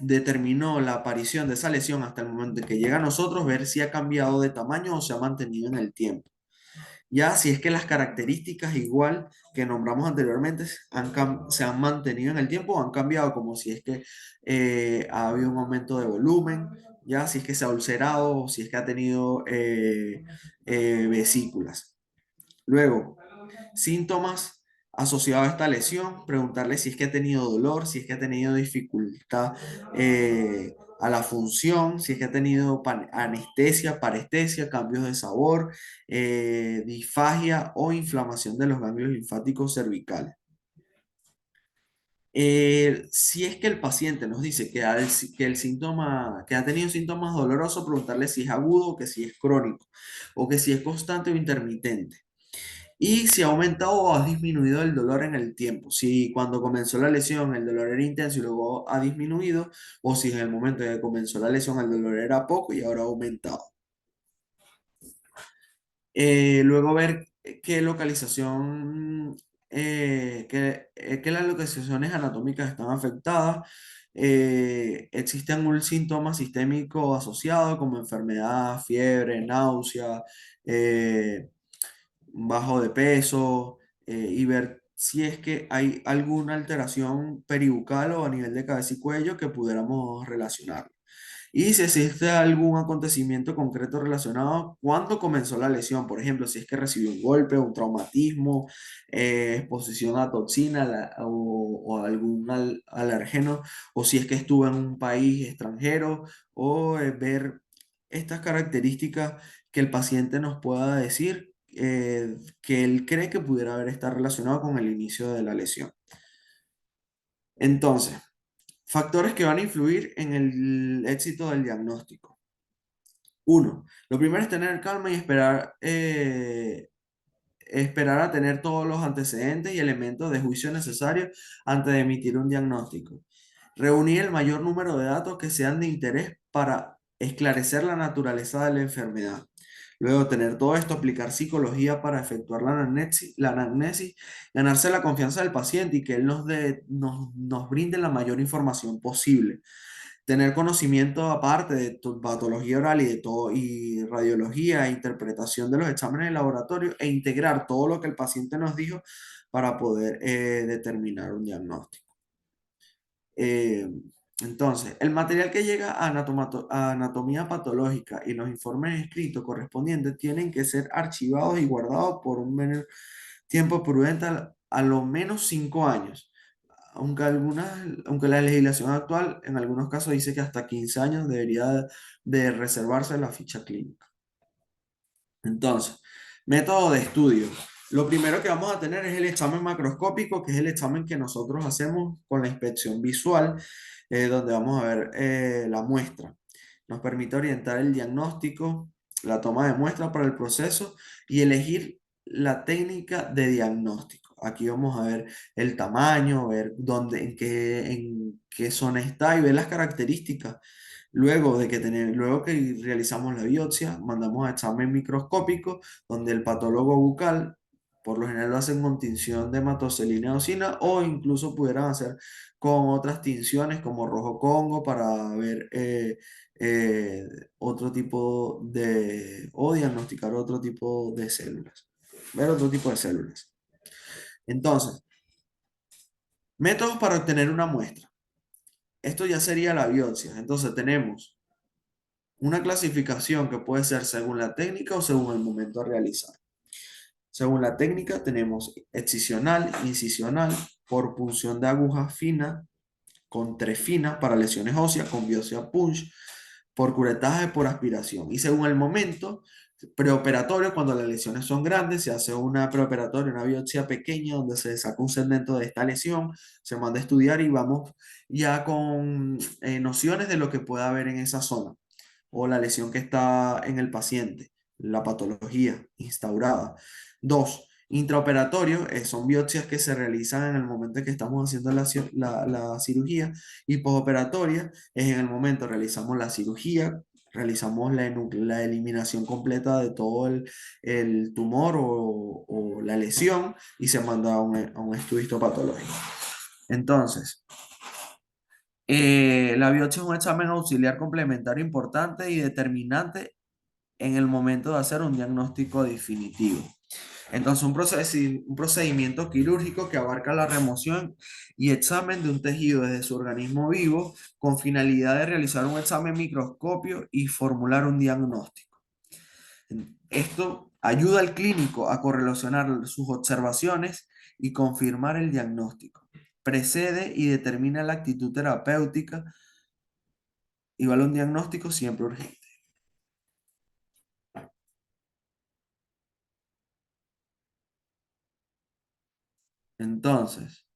determinó la aparición de esa lesión hasta el momento en que llega a nosotros, ver si ha cambiado de tamaño o se ha mantenido en el tiempo. Ya si es que las características igual que nombramos anteriormente se han mantenido en el tiempo o han cambiado, como si es que ha habido un aumento de volumen, ya si es que se ha ulcerado o si es que ha tenido vesículas. Luego, síntomas asociados a esta lesión, preguntarle si es que ha tenido dolor, si es que ha tenido dificultad a la función, si es que ha tenido anestesia, parestesia, cambios de sabor, disfagia o inflamación de los ganglios linfáticos cervicales. Si es que el paciente nos dice que el síntoma, que ha tenido síntomas dolorosos, preguntarle si es agudo o que si es crónico, o que si es constante o intermitente. Y si ha aumentado o ha disminuido el dolor en el tiempo. Si cuando comenzó la lesión el dolor era intenso y luego ha disminuido, o si en el momento en que comenzó la lesión el dolor era poco y ahora ha aumentado. Luego ver qué localización, que las localizaciones anatómicas están afectadas. Existe algún síntoma sistémico asociado como enfermedad, fiebre, náusea, eh, bajo de peso, y ver si es que hay alguna alteración peribucal o a nivel de cabeza y cuello que pudiéramos relacionar. Y si existe algún acontecimiento concreto relacionado, cuándo comenzó la lesión, por ejemplo, si es que recibió un golpe, un traumatismo, exposición a toxina o algún alérgeno, o si es que estuvo en un país extranjero, o ver estas características que el paciente nos pueda decir que él cree que pudiera haber estado relacionado con el inicio de la lesión. Entonces, factores que van a influir en el éxito del diagnóstico. Uno, lo primero es tener calma y esperar a tener todos los antecedentes y elementos de juicio necesarios antes de emitir un diagnóstico. Reunir el mayor número de datos que sean de interés para esclarecer la naturaleza de la enfermedad. Luego, tener todo esto, aplicar psicología para efectuar la anamnesis, ganarse la confianza del paciente y que él nos brinde la mayor información posible. Tener conocimiento aparte de patología oral y de todo, y radiología e interpretación de los exámenes de laboratorio e integrar todo lo que el paciente nos dijo para poder determinar un diagnóstico. Eh, entonces, el material que llega a anatomía patológica y los informes escritos correspondientes tienen que ser archivados y guardados por un menor tiempo prudente, a lo menos 5 años. Aunque la legislación actual en algunos casos dice que hasta 15 años debería de reservarse la ficha clínica. Entonces, método de estudio. Lo primero que vamos a tener es el examen macroscópico, que es el examen que nosotros hacemos con la inspección visual, donde vamos a ver la muestra. Nos permite orientar el diagnóstico, la toma de muestra para el proceso y elegir la técnica de diagnóstico. Aquí vamos a ver el tamaño, ver dónde, en qué zona está y ver las características. Luego que realizamos la biopsia, mandamos a examen microscópico, donde el patólogo bucal, por lo general lo hacen con tinción de hematoxilina eosina o incluso pudieran hacer con otras tinciones como rojo Congo para ver eh, otro tipo o diagnosticar otro tipo de células, ver otro tipo de células. Entonces, métodos para obtener una muestra. Esto ya sería la biopsia. Entonces tenemos una clasificación que puede ser según la técnica o según el momento a realizar. Según la técnica tenemos excisional, incisional, por punción de aguja fina, con trefina para lesiones óseas, con biopsia punch, por curetaje, por aspiración. Y según el momento, preoperatorio, cuando las lesiones son grandes, se hace una preoperatoria, una biopsia pequeña, donde se saca un segmento de esta lesión, se manda a estudiar y vamos ya con nociones de lo que pueda haber en esa zona o la lesión que está en el paciente, la patología instaurada. Dos, intraoperatorio, son biopsias que se realizan en el momento en que estamos haciendo la cirugía, y postoperatoria es en el momento realizamos la cirugía, realizamos la eliminación completa de todo el tumor o la lesión y se manda a un estudio histopatológico. Entonces, la biopsia es un examen auxiliar complementario importante y determinante en el momento de hacer un diagnóstico definitivo. Entonces, un procedimiento quirúrgico que abarca la remoción y examen de un tejido desde su organismo vivo con finalidad de realizar un examen microscopio y formular un diagnóstico. Esto ayuda al clínico a correlacionar sus observaciones y confirmar el diagnóstico. Precede y determina la actitud terapéutica y vale un diagnóstico siempre urgente. Entonces,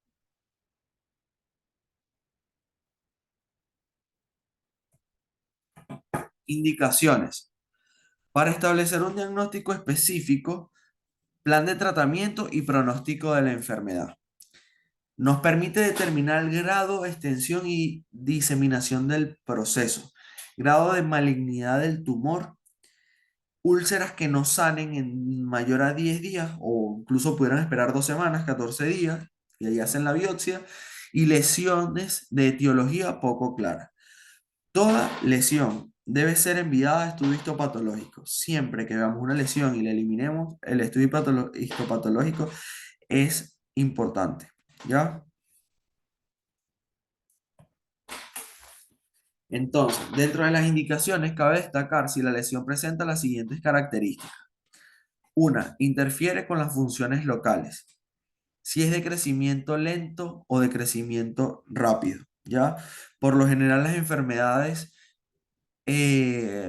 Indicaciones. Para establecer un diagnóstico específico, plan de tratamiento y pronóstico de la enfermedad. Nos permite determinar el grado, extensión y diseminación del proceso, grado de malignidad del tumor, úlceras que no sanen en mayor a 10 días o incluso pudieran esperar 2 semanas, 14 días, y ahí hacen la biopsia, y lesiones de etiología poco clara. Toda lesión debe ser enviada a estudio histopatológico. Siempre que veamos una lesión y la eliminemos, el estudio histopatológico es importante. ¿Ya? Entonces, dentro de las indicaciones cabe destacar si la lesión presenta las siguientes características. Una, interfiere con las funciones locales. Si es de crecimiento lento o de crecimiento rápido, ¿ya? Por lo general las enfermedades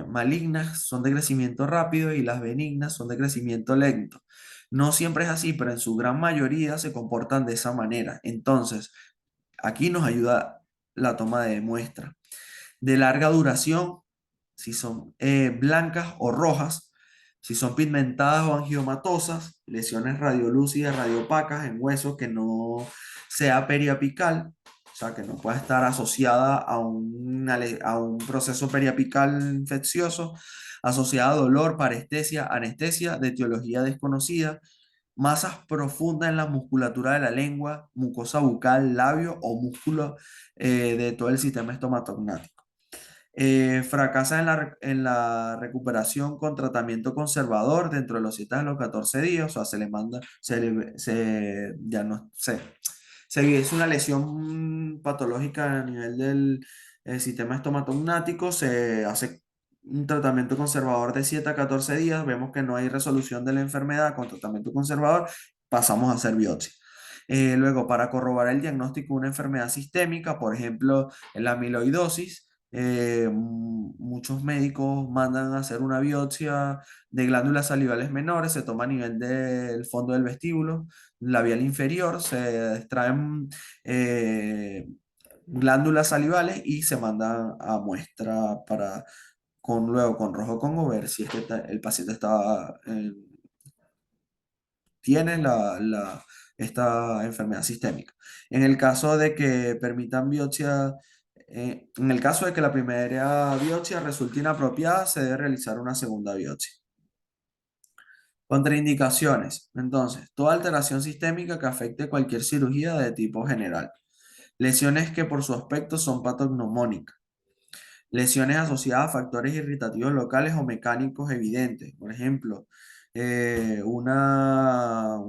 malignas son de crecimiento rápido y las benignas son de crecimiento lento. No siempre es así, pero en su gran mayoría se comportan de esa manera. Entonces, aquí nos ayuda la toma de muestra. De larga duración, si son blancas o rojas, si son pigmentadas o angiomatosas, lesiones radiolúcidas, radiopacas en huesos que no sea periapical, o sea, que no pueda estar asociada a un proceso periapical infeccioso, asociada a dolor, parestesia, anestesia de etiología desconocida, masas profundas en la musculatura de la lengua, mucosa bucal, labio o músculo de todo el sistema estomatognático. Fracasa en la recuperación con tratamiento conservador dentro de los 7 a los 14 días, o sea, se le manda, ya no, es una lesión patológica a nivel del sistema estomatognático, se hace un tratamiento conservador de 7 a 14 días, vemos que no hay resolución de la enfermedad con tratamiento conservador, pasamos a hacer biopsia. Luego, para corroborar el diagnóstico de una enfermedad sistémica, por ejemplo, la amiloidosis, muchos médicos mandan a hacer una biopsia de glándulas salivales menores, se toma a nivel del fondo del vestíbulo labial inferior, se extraen glándulas salivales y se mandan a muestra para luego con rojo Congo ver si es que el paciente tiene esta enfermedad sistémica. En el caso de que permitan biopsia, en el caso de que la primera biopsia resulte inapropiada, se debe realizar una segunda biopsia. Contraindicaciones. Entonces, toda alteración sistémica que afecte cualquier cirugía de tipo general. Lesiones que por su aspecto son patognomónicas. Lesiones asociadas a factores irritativos locales o mecánicos evidentes. Por ejemplo, una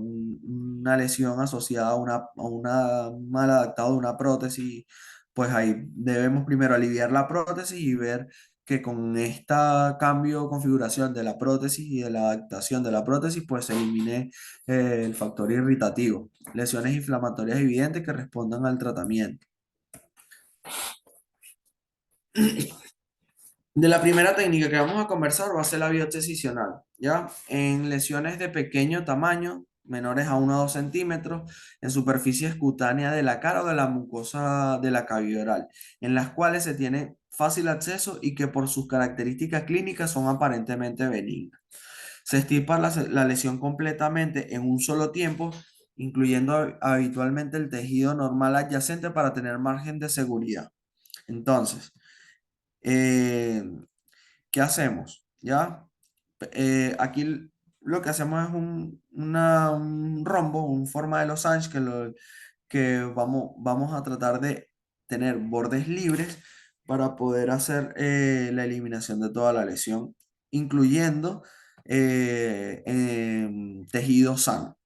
lesión asociada a una mal adaptado de una prótesis, pues ahí debemos primero aliviar la prótesis y ver que con esta cambio de configuración de la prótesis y de la adaptación de la prótesis, pues se elimine el factor irritativo. Lesiones inflamatorias evidentes que respondan al tratamiento. De la primera técnica que vamos a conversar va a ser la biopsia excisional, ¿ya? En lesiones de pequeño tamaño, menores a 1 o 2 centímetros, en superficies cutáneas de la cara o de la mucosa de la cavidad oral, en las cuales se tiene fácil acceso y que por sus características clínicas son aparentemente benignas. Se estirpa la lesión completamente en un solo tiempo, incluyendo habitualmente el tejido normal adyacente para tener margen de seguridad. Entonces, eh, ¿qué hacemos? ¿Ya? Aquí lo que hacemos es un rombo, un forma de losange que vamos a tratar de tener bordes libres para poder hacer la eliminación de toda la lesión, incluyendo tejido sano.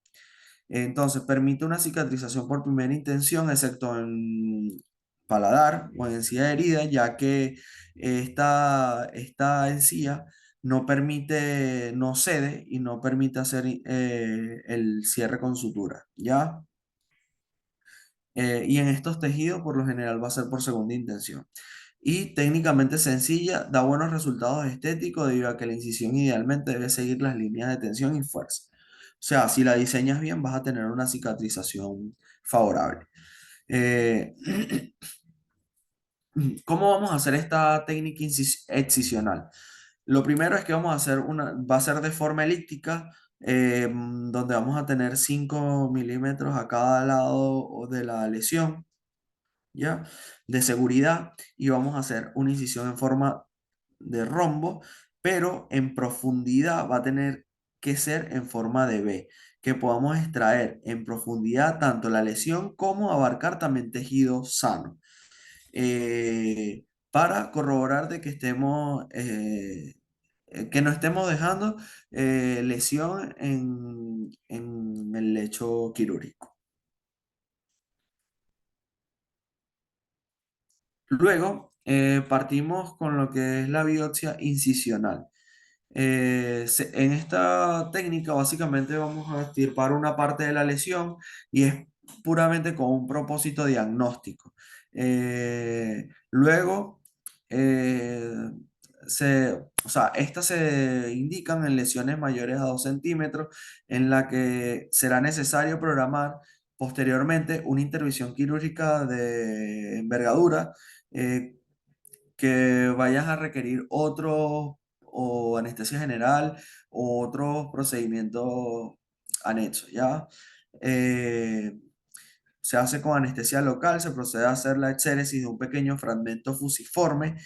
Entonces, permite una cicatrización por primera intención, excepto en paladar o en encía de herida, ya que esta encía no permite, no cede y no permite hacer el cierre con sutura, ¿ya? Y en estos tejidos, por lo general, va a ser por segunda intención. Y técnicamente sencilla, da buenos resultados estéticos debido a que la incisión idealmente debe seguir las líneas de tensión y fuerza. O sea, si la diseñas bien, vas a tener una cicatrización favorable. Eh, ¿Cómo vamos a hacer esta técnica excisional? Lo primero es que vamos a hacer va a ser de forma elíptica, donde vamos a tener 5 milímetros a cada lado de la lesión, ¿ya? De seguridad, y vamos a hacer una incisión en forma de rombo, pero en profundidad va a tener que ser en forma de V, que podamos extraer en profundidad tanto la lesión como abarcar también tejido sano, para corroborar de que que no estemos dejando lesión en el lecho quirúrgico. Luego, partimos con lo que es la biopsia incisional. En esta técnica básicamente vamos a extirpar una parte de la lesión y es puramente con un propósito diagnóstico. Luego, eh, o sea, estas se indican en lesiones mayores a 2 centímetros, en la que será necesario programar posteriormente una intervención quirúrgica de envergadura, eh, que vayas a requerir otro o anestesia general o otros procedimientos anexos, ¿ya? Eh, Se hace con anestesia local, se procede a hacer la exéresis de un pequeño fragmento fusiforme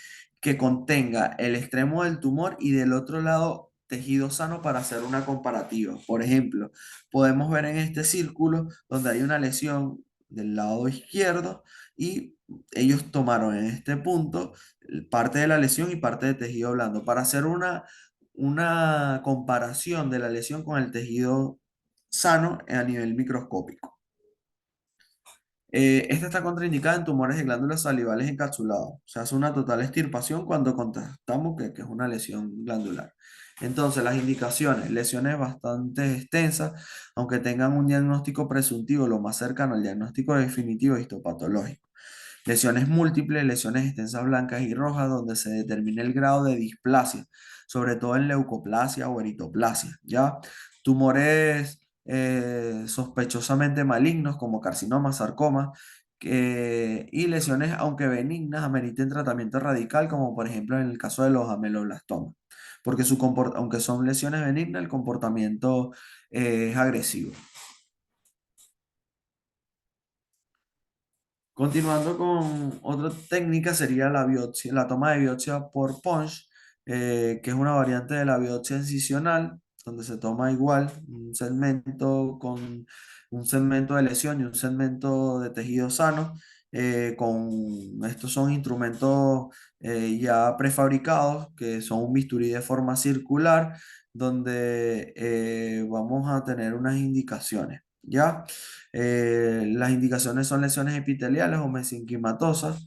que contenga el extremo del tumor y del otro lado tejido sano para hacer una comparativa. Por ejemplo, podemos ver en este círculo donde hay una lesión del lado izquierdo y ellos tomaron en este punto parte de la lesión y parte de tejido blando para hacer una comparación de la lesión con el tejido sano a nivel microscópico. Esta está contraindicada en tumores de glándulas salivales encapsulados. Se hace una total extirpación cuando constatamos que es una lesión glandular. Entonces, las indicaciones, lesiones bastante extensas, aunque tengan un diagnóstico presuntivo lo más cercano al diagnóstico definitivo histopatológico. Lesiones múltiples, lesiones extensas blancas y rojas, donde se determina el grado de displasia, sobre todo en leucoplasia o eritoplasia, ¿ya? Tumores sospechosamente malignos como carcinoma, sarcoma, y lesiones, aunque benignas, ameriten tratamiento radical, como por ejemplo en el caso de los ameloblastomas, porque aunque son lesiones benignas, el comportamiento es agresivo. Continuando con otra técnica sería la biopsia, la toma de biopsia por punch, que es una variante de la biopsia incisional, donde se toma igual un segmento con un segmento de lesión y un segmento de tejido sano. Estos son instrumentos ya prefabricados, que son un bisturí de forma circular, donde vamos a tener unas indicaciones. ¿Ya? Las indicaciones son lesiones epiteliales o mesenquimatosas,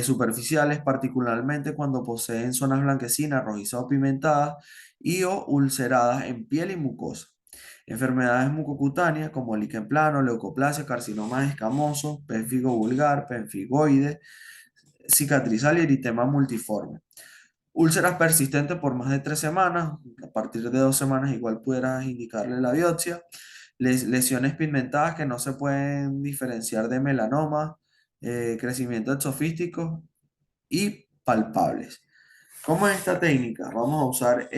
superficiales, particularmente cuando poseen zonas blanquecinas, rojizas o pigmentadas y o ulceradas en piel y mucosa. Enfermedades mucocutáneas como líquen plano, leucoplasia, carcinoma escamoso, pérfigo vulgar, pemfigoide, cicatrizal y eritema multiforme. Úlceras persistentes por más de 3 semanas, a partir de 2 semanas igual pudieras indicarle la biopsia. Lesiones pigmentadas que no se pueden diferenciar de melanoma, crecimiento exofístico y palpables. ¿Cómo es esta técnica? Vamos a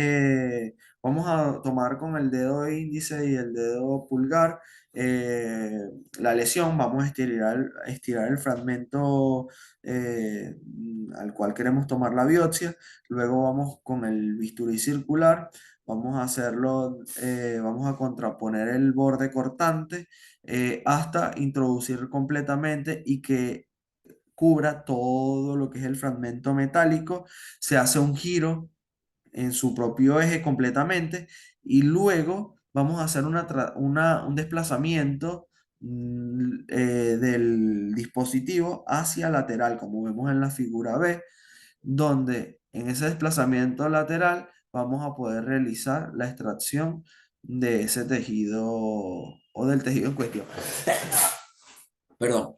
tomar con el dedo índice y el dedo pulgar eh, la lesión, vamos a estirar el fragmento al cual queremos tomar la biopsia, luego vamos con el bisturí circular, vamos a vamos a contraponer el borde cortante hasta introducir completamente y que cubra todo lo que es el fragmento metálico, se hace un giro en su propio eje completamente y luego vamos a hacer un desplazamiento del dispositivo hacia lateral, como vemos en la figura B, donde en ese desplazamiento lateral vamos a poder realizar la extracción de ese tejido o del tejido en cuestión. Perdón.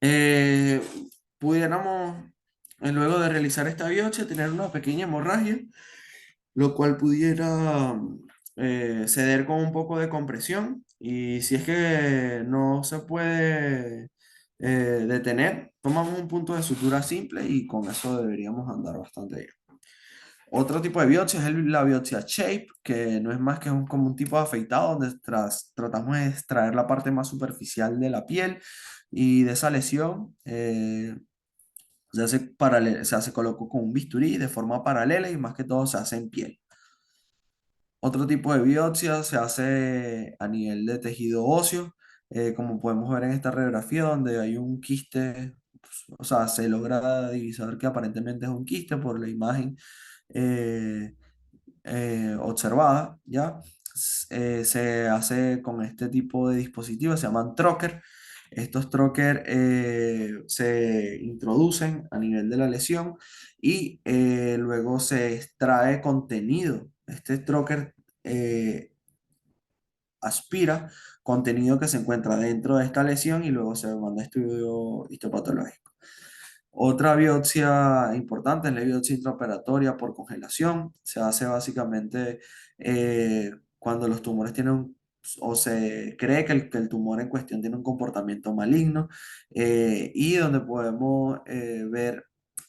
Eh, Pudiéramos, luego de realizar esta biopsia, tener una pequeña hemorragia, lo cual pudiera ceder con un poco de compresión. Y si es que no se puede de tener, tomamos un punto de sutura simple y con eso deberíamos andar bastante bien. Otro tipo de biopsia es la biopsia shape, que no es más que como un tipo de afeitado donde tratamos de extraer la parte más superficial de la piel y de esa lesión se hace coloco con un bisturí de forma paralela y más que todo se hace en piel. Otro tipo de biopsia se hace a nivel de tejido óseo, como podemos ver en esta radiografía donde hay un quiste, pues, o sea, se logra divisar que aparentemente es un quiste por la imagen eh, observada, ¿ya? Se hace con este tipo de dispositivos, se llaman trocker. Estos trocker se introducen a nivel de la lesión y luego se extrae contenido. Este trocker aspira contenido que se encuentra dentro de esta lesión y luego se manda a estudio histopatológico. Otra biopsia importante es la biopsia intraoperatoria por congelación. Se hace básicamente cuando los tumores tienen o se cree que el tumor en cuestión tiene un comportamiento maligno y donde podemos ver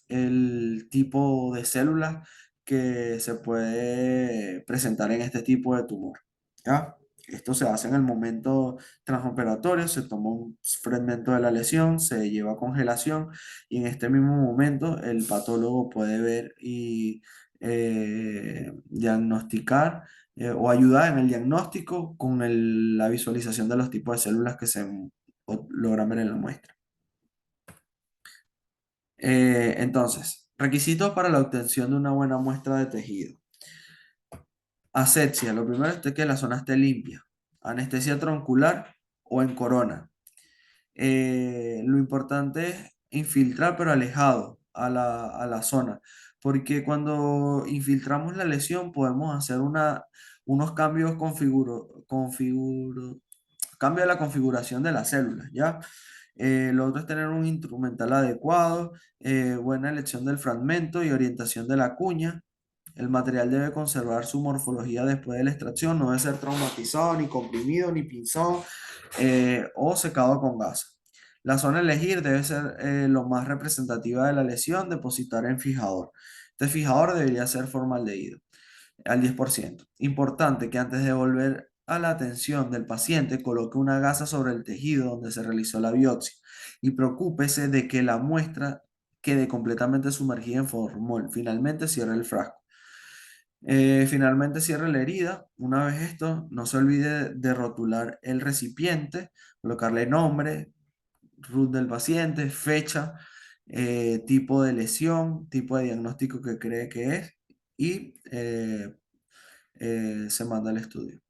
el tipo de células que se puede presentar en este tipo de tumor. ¿Ya? Esto se hace en el momento transoperatorio, se toma un fragmento de la lesión, se lleva a congelación y en este mismo momento el patólogo puede ver y diagnosticar o ayudar en el diagnóstico con la visualización de los tipos de células que logran ver en la muestra. Entonces, requisitos para la obtención de una buena muestra de tejido. Asepsia, lo primero es que la zona esté limpia. Anestesia troncular o en corona. Lo importante es infiltrar pero alejado a la zona, porque cuando infiltramos la lesión podemos hacer unos cambios cambio de la configuración de las células, ¿ya? Lo otro es tener un instrumental adecuado, buena elección del fragmento y orientación de la cuña. El material debe conservar su morfología después de la extracción, no debe ser traumatizado, ni comprimido, ni pinzado o secado con gas. La zona a elegir debe ser lo más representativa de la lesión, depositar en fijador. Este fijador debería ser formaldehído al 10%. Importante que antes de volver a la atención del paciente coloque una gasa sobre el tejido donde se realizó la biopsia y preocúpese de que la muestra quede completamente sumergida en formol. Finalmente cierre el frasco. Finalmente cierre la herida. Una vez esto, no se olvide de rotular el recipiente, colocarle nombre, root del paciente, fecha, tipo de lesión, tipo de diagnóstico que cree que es y se manda al estudio.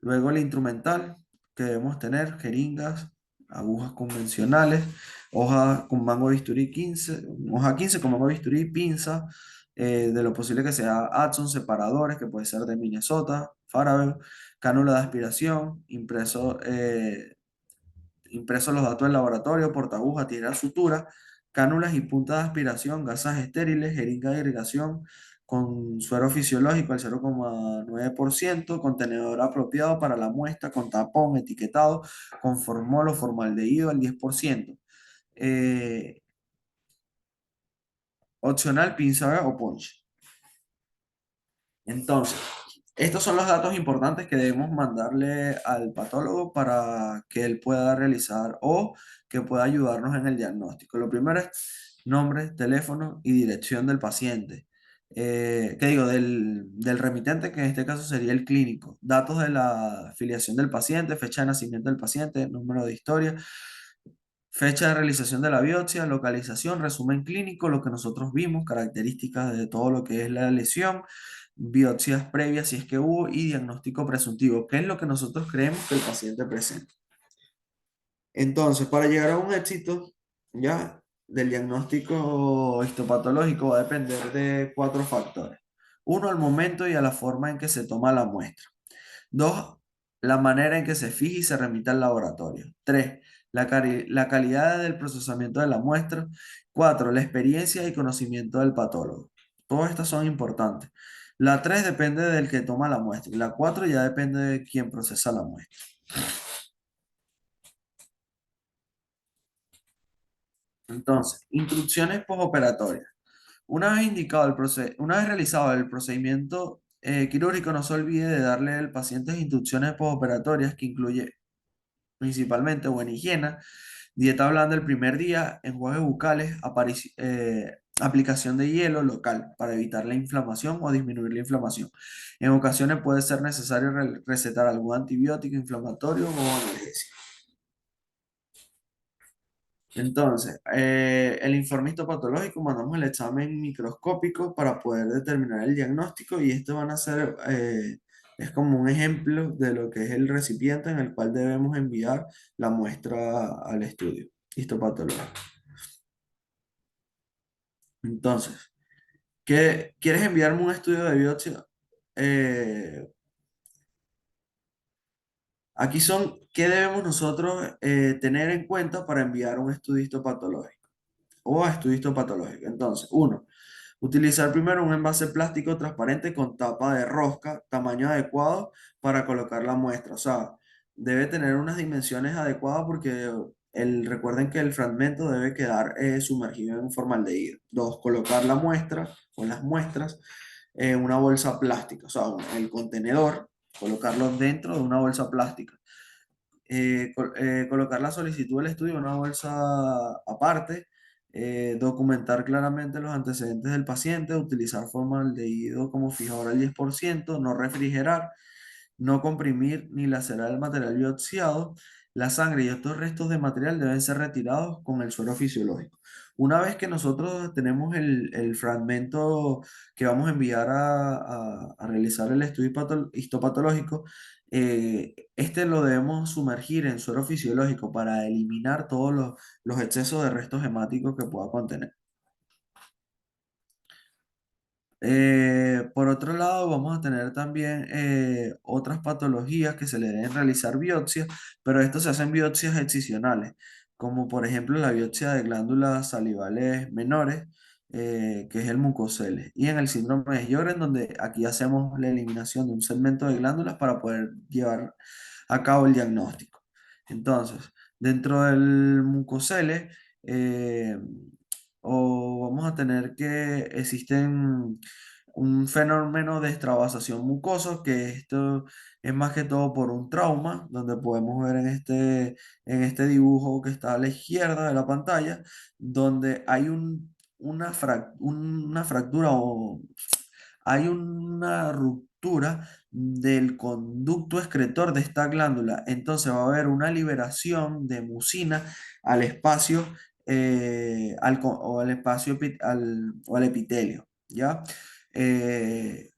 Luego el instrumental que debemos tener, jeringas, agujas convencionales, hoja con mango de bisturí 15, hoja 15 con mango de bisturí, pinza, de lo posible que sea Adson, separadores, que puede ser de Minnesota, Faravel, cánula de aspiración, impresos los datos del laboratorio, portaaguja, tijera de sutura, cánulas y puntas de aspiración, gasas estériles, jeringa de irrigación con suero fisiológico al 0,9%, contenedor apropiado para la muestra con tapón etiquetado con formol o formaldehído al 10%. Eh, Opcional pinza o punch. Entonces, estos son los datos importantes que debemos mandarle al patólogo para que él pueda realizar o que pueda ayudarnos en el diagnóstico. Lo primero es nombre, teléfono y dirección del paciente. ¿Qué digo? Del remitente, que en este caso sería el clínico. Datos de la afiliación del paciente, fecha de nacimiento del paciente, número de historia, fecha de realización de la biopsia, localización, resumen clínico, lo que nosotros vimos, características de todo lo que es la lesión, biopsias previas si es que hubo y diagnóstico presuntivo, que es lo que nosotros creemos que el paciente presenta. Entonces, para llegar a un éxito, ya del diagnóstico histopatológico va a depender de cuatro factores. Uno, al momento y a la forma en que se toma la muestra. Dos, la manera en que se fija y se remite al laboratorio. Tres, la calidad del procesamiento de la muestra. Cuatro, la experiencia y conocimiento del patólogo. Todas estas son importantes. La tres depende del que toma la muestra y la cuatro ya depende de quién procesa la muestra. Entonces, instrucciones postoperatorias. Una vez realizado el procedimiento quirúrgico, no se olvide de darle al paciente instrucciones postoperatorias que incluye principalmente buena higiene, dieta blanda el primer día, enjuagues bucales, aplicación de hielo local para evitar la inflamación o disminuir la inflamación. En ocasiones puede ser necesario recetar algún antibiótico inflamatorio o analgésico. Entonces, el informe histopatológico, mandamos el examen microscópico para poder determinar el diagnóstico y esto van a ser, es como un ejemplo de lo que es el recipiente en el cual debemos enviar la muestra al estudio histopatológico. Entonces, ¿quieres enviarme un estudio de biopsia? Eh, Aquí son, ¿qué debemos nosotros tener en cuenta para enviar un estudio histopatológico o estudio histopatológico? Entonces, uno, utilizar primero un envase plástico transparente con tapa de rosca, tamaño adecuado para colocar la muestra. O sea, debe tener unas dimensiones adecuadas porque recuerden que el fragmento debe quedar sumergido en formaldehído. Dos, colocar la muestra o las muestras en una bolsa plástica, o sea, el contenedor, colocarlo dentro de una bolsa plástica. Colocar la solicitud del estudio en una bolsa aparte, documentar claramente los antecedentes del paciente, utilizar formaldehído como fijador al 10%, no refrigerar, no comprimir ni lacerar el material biopsiado. La sangre y estos restos de material deben ser retirados con el suero fisiológico. Una vez que nosotros tenemos el fragmento que vamos a enviar a realizar el estudio histopatológico, este lo debemos sumergir en suero fisiológico para eliminar todos los excesos de restos hemáticos que pueda contener. Por otro lado, vamos a tener también otras patologías que se le deben realizar biopsias, pero esto se hacen biopsias excisionales, como por ejemplo la biopsia de glándulas salivales menores, que es el mucoceles, y en el síndrome de Sjögren, donde aquí hacemos la eliminación de un segmento de glándulas para poder llevar a cabo el diagnóstico. Entonces, dentro del mucoceles, eh, o vamos a tener que existen un fenómeno de extravasación mucoso, que esto es más que todo por un trauma, donde podemos ver en este dibujo que está a la izquierda de la pantalla, donde hay una fractura o hay una ruptura del conducto excretor de esta glándula. Entonces va a haber una liberación de mucina al espacio, o al espacio o al epitelio, ¿ya? Eh,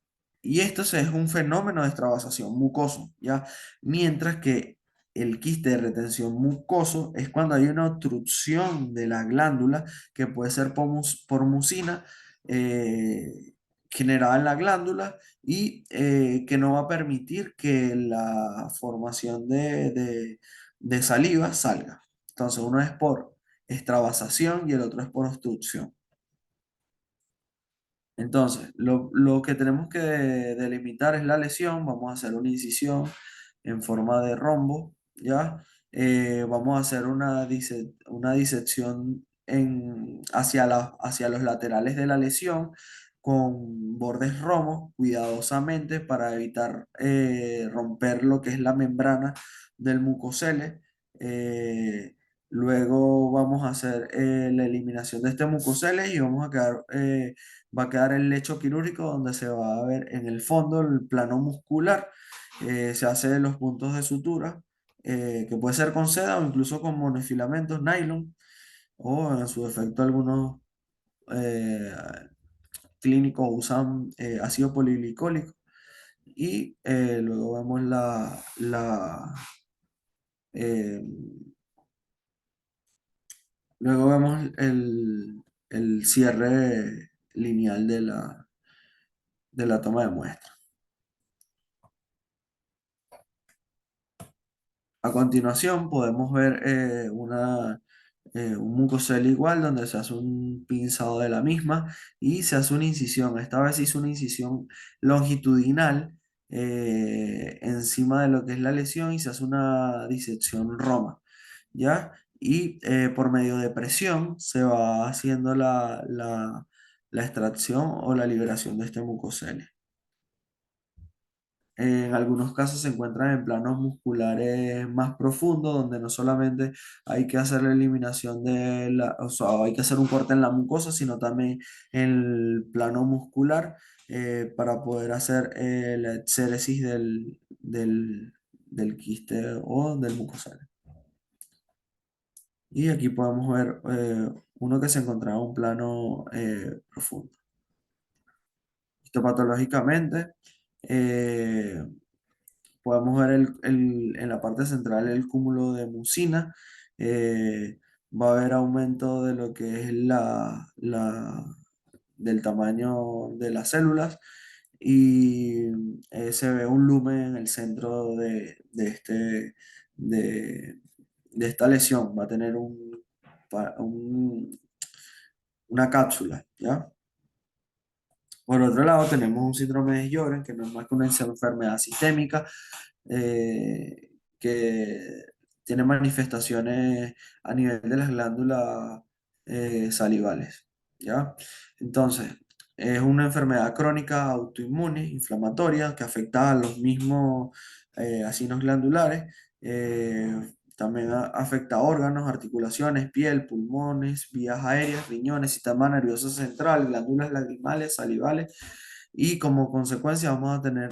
y esto es un fenómeno de extravasación mucoso, ¿ya? Mientras que el quiste de retención mucoso es cuando hay una obstrucción de la glándula que puede ser por mucina generada en la glándula y que no va a permitir que la formación de saliva salga. Entonces uno es por extravasación y el otro es por obstrucción. Entonces, lo que tenemos que delimitar es la lesión. Vamos a hacer una incisión en forma de rombo, ¿ya? Vamos a hacer una disección hacia los laterales de la lesión con bordes romos, cuidadosamente, para evitar romper lo que es la membrana del mucocele. Eh, Luego vamos a hacer la eliminación de este mucocele y va a quedar el lecho quirúrgico donde se va a ver en el fondo el plano muscular. Se hace los puntos de sutura, que puede ser con seda o incluso con monofilamentos nylon, o en su defecto algunos eh, clínicos usan ácido poliglicólico. Y luego vemos eh, luego vemos el cierre lineal de la toma de muestra. A continuación podemos ver un mucosel igual donde se hace un pinzado de la misma y se hace una incisión. Esta vez se hizo una incisión longitudinal encima de lo que es la lesión y se hace una disección roma, ¿ya? y por medio de presión se va haciendo la extracción o la liberación de este mucosele. En algunos casos se encuentran en planos musculares más profundos, donde no solamente hay que hacer la eliminación o sea, hay que hacer un corte en la mucosa, sino también en el plano muscular para poder hacer la exéresis del quiste o del mucosal. Y aquí podemos ver uno que se encontraba en un plano profundo. Histopatológicamente, eh, podemos ver en la parte central el cúmulo de mucina. Va a haber aumento de lo que es del tamaño de las células y se ve un lumen en el centro de, de esta lesión. Va a tener una cápsula, ¿ya? Por otro lado, tenemos un síndrome de Sjögren, que no es más que una enfermedad sistémica que tiene manifestaciones a nivel de las glándulas salivales, ¿ya? Entonces, es una enfermedad crónica autoinmune, inflamatoria, que afecta a los mismos asinos glandulares. También afecta a órganos, articulaciones, piel, pulmones, vías aéreas, riñones, sistema nervioso central, glándulas lagrimales, salivales y como consecuencia vamos a tener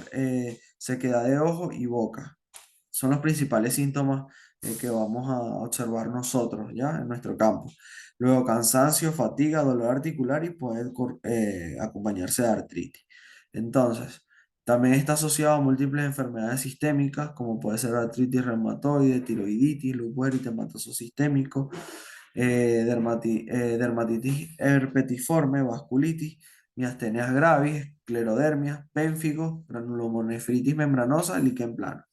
sequedad de ojo y boca. Son los principales síntomas que vamos a observar nosotros ya en nuestro campo. Luego cansancio, fatiga, dolor articular y puede acompañarse de artritis. Entonces, también está asociado a múltiples enfermedades sistémicas, como puede ser artritis reumatoide, tiroiditis, lupus eritematoso sistémico, dermatitis herpetiforme, vasculitis, miastenias gravis, esclerodermias, pénfigo, granulonefritis membranosa, líquen plano.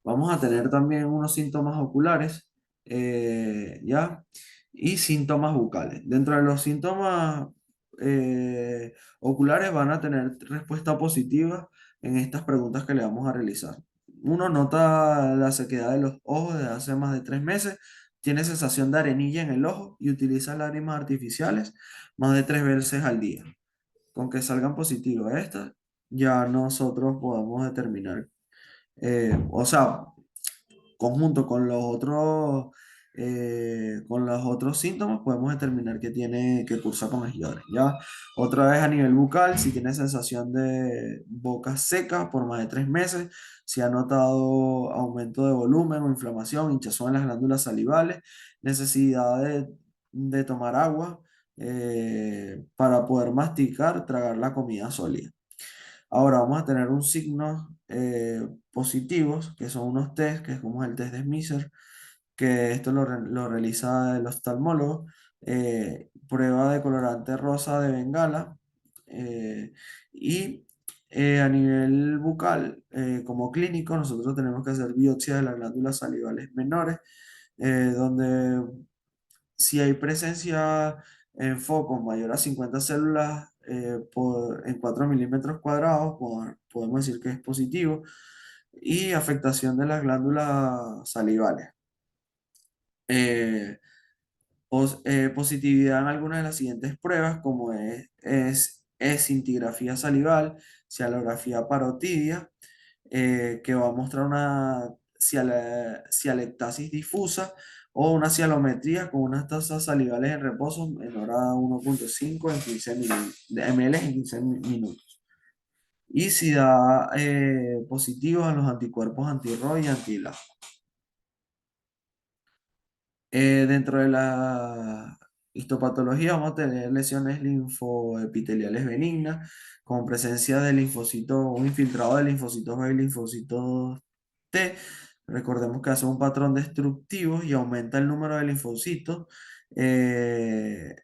Vamos a tener también unos síntomas oculares, ¿ya? Y síntomas bucales. Dentro de los síntomas oculares van a tener respuesta positiva en estas preguntas que le vamos a realizar. Uno nota la sequedad de los ojos desde hace más de 3 meses, tiene sensación de arenilla en el ojo y utiliza lágrimas artificiales más de 3 veces al día. Con que salgan positivas estas, ya nosotros podemos determinar o sea, conjunto con los otros síntomas, podemos determinar que cursa con Sjögren, ¿ya? Otra vez a nivel bucal, si tiene sensación de boca seca por más de 3 meses, si ha notado aumento de volumen o inflamación, hinchazón en las glándulas salivales, necesidad de tomar agua para poder masticar, tragar la comida sólida. Ahora vamos a tener un signo positivos, que son unos test, que es como el test de Smisser, que esto lo realiza el oftalmólogo. Prueba de colorante rosa de Bengala. Y a nivel bucal, como clínico, nosotros tenemos que hacer biopsia de las glándulas salivales menores, donde si hay presencia en focos mayor a 50 células en 4 milímetros cuadrados, podemos decir que es positivo, y afectación de las glándulas salivales. Eh, Positividad en algunas de las siguientes pruebas, como es escintigrafía salival, cialografía parotidia, que va a mostrar una cialectasis difusa o una cialometría con unas tasas salivales en reposo menor a 1,5 en 15 ml en 15 minutos. Y si da positivos a los anticuerpos anti-ROI y anti-LA. Dentro de la histopatología vamos a tener lesiones linfoepiteliales benignas con presencia de linfocitos, un infiltrado de linfocitos B y linfocitos T. Recordemos que hace un patrón destructivo y aumenta el número de linfocitos. eh,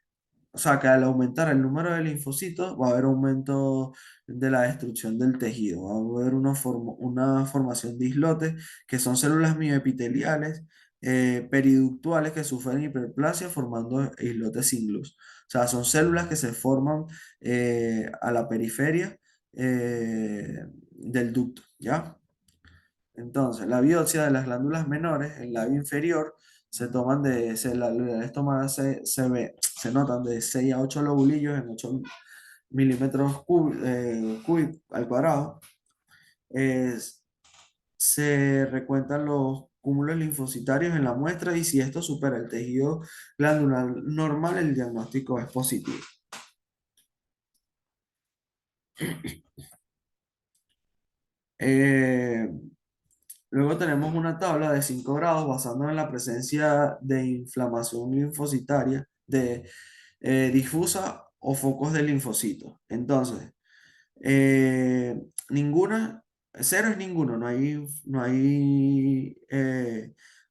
o sea, que al aumentar el número de linfocitos va a haber aumento de la destrucción del tejido. Va a haber una formación de islotes, que son células mioepiteliales periductuales que sufren hiperplasia formando islotes sin luz. O sea, son células que se forman a la periferia del ducto, ¿ya? Entonces, la biopsia de las glándulas menores, el labio inferior, las unidades tomadas se notan de 6 a 8 lobulillos en 8 milímetros cúbicos al cuadrado. Es- Se recuentan los cúmulos linfocitarios en la muestra y si esto supera el tejido glandular normal, el diagnóstico es positivo. Eh, Luego tenemos una tabla de 5 grados basándonos en la presencia de inflamación linfocitaria difusa o focos de linfocitos. Entonces, eh, ninguna, cero es ninguno, no hay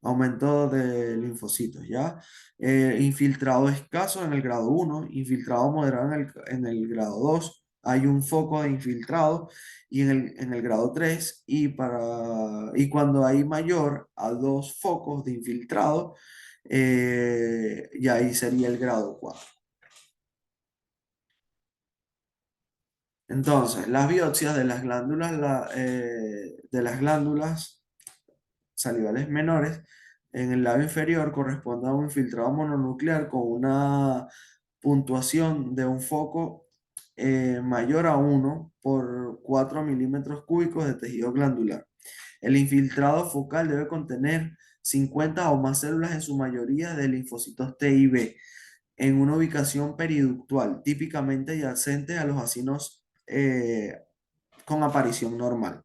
aumento de linfocitos, ¿ya? Infiltrado escaso en el grado 1, infiltrado moderado en el grado 2, hay un foco de infiltrado y en el grado 3, y cuando hay mayor a 2 focos de infiltrado, ya ahí sería el grado 4. Entonces, las biopsias de las glándulas salivales menores en el labio inferior corresponden a un infiltrado mononuclear con una puntuación de un foco mayor a 1 por 4 milímetros cúbicos de tejido glandular. El infiltrado focal debe contener 50 o más células, en su mayoría de linfocitos T y B, en una ubicación periductual, típicamente adyacente a los vacinos con aparición normal.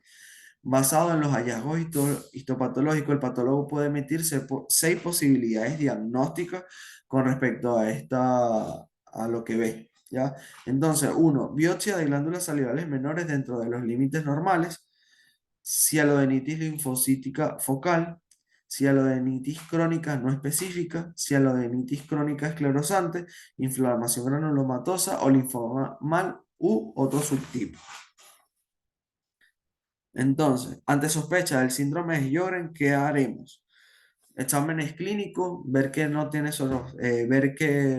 Basado en los hallazgos histopatológicos, el patólogo puede emitir 6 posibilidades diagnósticas con respecto a lo que ve, ¿ya? Entonces, uno, biopsia de glándulas salivales menores dentro de los límites normales, cialodenitis linfocítica focal, cialodenitis crónica no específica, cialodenitis crónica esclerosante, inflamación granulomatosa o linfoma mal u otro subtipo. Entonces, ante sospecha del síndrome de Sjögren, ¿qué haremos? Exámenes clínicos, ver que el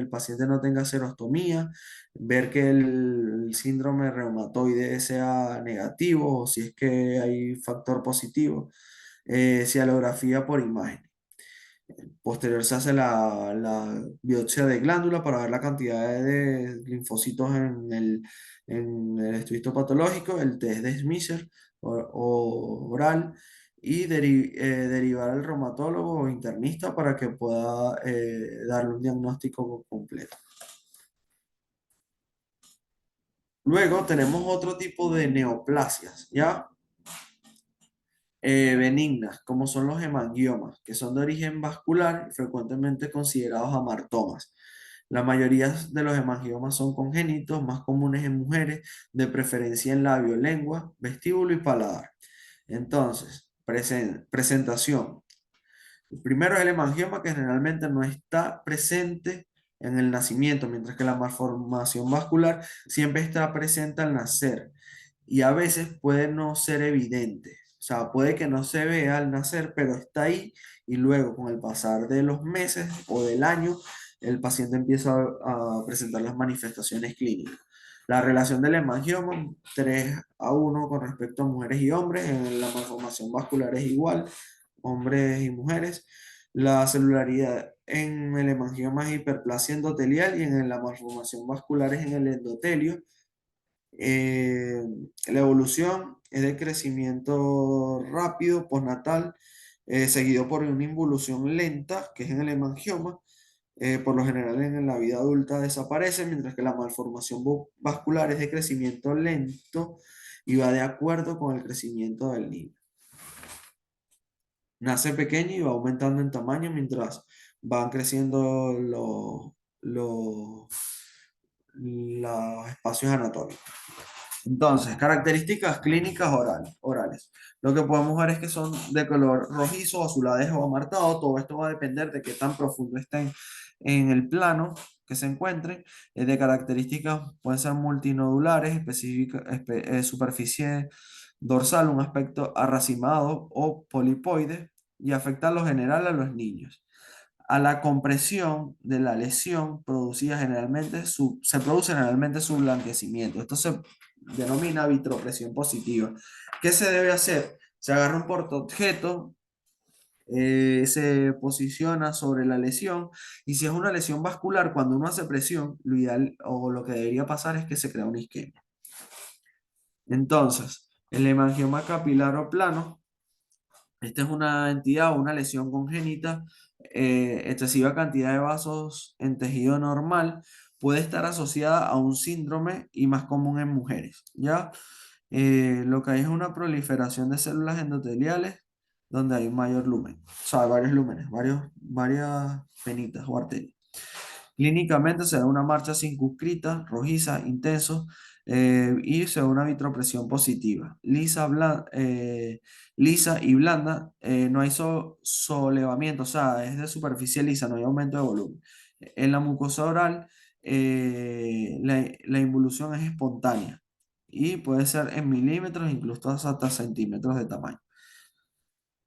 paciente no tenga serostomía, ver que el síndrome reumatoide sea negativo o si es que hay factor positivo, cialografía por imagen. Posterior se hace la biopsia de glándula para ver la cantidad de linfocitos en el estudio patológico, el test de Schmisser o oral, y derivar al reumatólogo o internista para que pueda darle un diagnóstico completo. Luego tenemos otro tipo de neoplasias, ¿ya? Benignas, como son los hemangiomas, que son de origen vascular y frecuentemente considerados amartomas. La mayoría de los hemangiomas son congénitos, más comunes en mujeres, de preferencia en labio, lengua, vestíbulo y paladar. Entonces, presentación. El primero es el hemangioma, que generalmente no está presente en el nacimiento, mientras que la malformación vascular siempre está presente al nacer y a veces puede no ser evidente. O sea, puede que no se vea al nacer, pero está ahí y luego con el pasar de los meses o del año, el paciente empieza a presentar las manifestaciones clínicas. La relación del hemangioma, 3 a 1 con respecto a mujeres y hombres, en la malformación vascular es igual, hombres y mujeres. La celularidad en el hemangioma es hiperplasia endotelial y en la malformación vascular es en el endotelio. Eh, la evolución es de crecimiento rápido, postnatal, seguido por una involución lenta, que es en el hemangioma. Por lo general en la vida adulta desaparece, mientras que la malformación vascular es de crecimiento lento y va de acuerdo con el crecimiento del niño. Nace pequeño y va aumentando en tamaño mientras van creciendo los, los espacios anatómicos. Entonces, características clínicas orales. Lo que podemos ver es que son de color rojizo, azulado o amartado. Todo esto va a depender de qué tan profundo estén en el plano que se encuentren. De características pueden ser multinodulares, superficie dorsal, un aspecto arracimado o polipoide, y afecta a lo general a los niños. A la compresión de la lesión se produce generalmente su blanquecimiento. Esto se denomina vitropresión positiva. ¿Qué se debe hacer? Se agarra un portaobjeto, se posiciona sobre la lesión y si es una lesión vascular, cuando uno hace presión, lo ideal o lo que debería pasar es que se crea una isquemia. Entonces, el hemangioma capilar o plano, esta es una entidad o una lesión congénita, excesiva cantidad de vasos en tejido normal, puede estar asociada a un síndrome y más común en mujeres, ¿ya? Lo que hay es una proliferación de células endoteliales donde hay un mayor lumen, o sea, varios lúmenes, varias venitas o arterias. Clínicamente se da una marcha circunscrita, rojiza, intenso, y se da una vitropresión positiva, lisa y blanda, no hay solevamiento, o sea, es de superficie lisa, no hay aumento de volumen. En la mucosa oral, la involución es espontánea y puede ser en milímetros, incluso hasta centímetros de tamaño.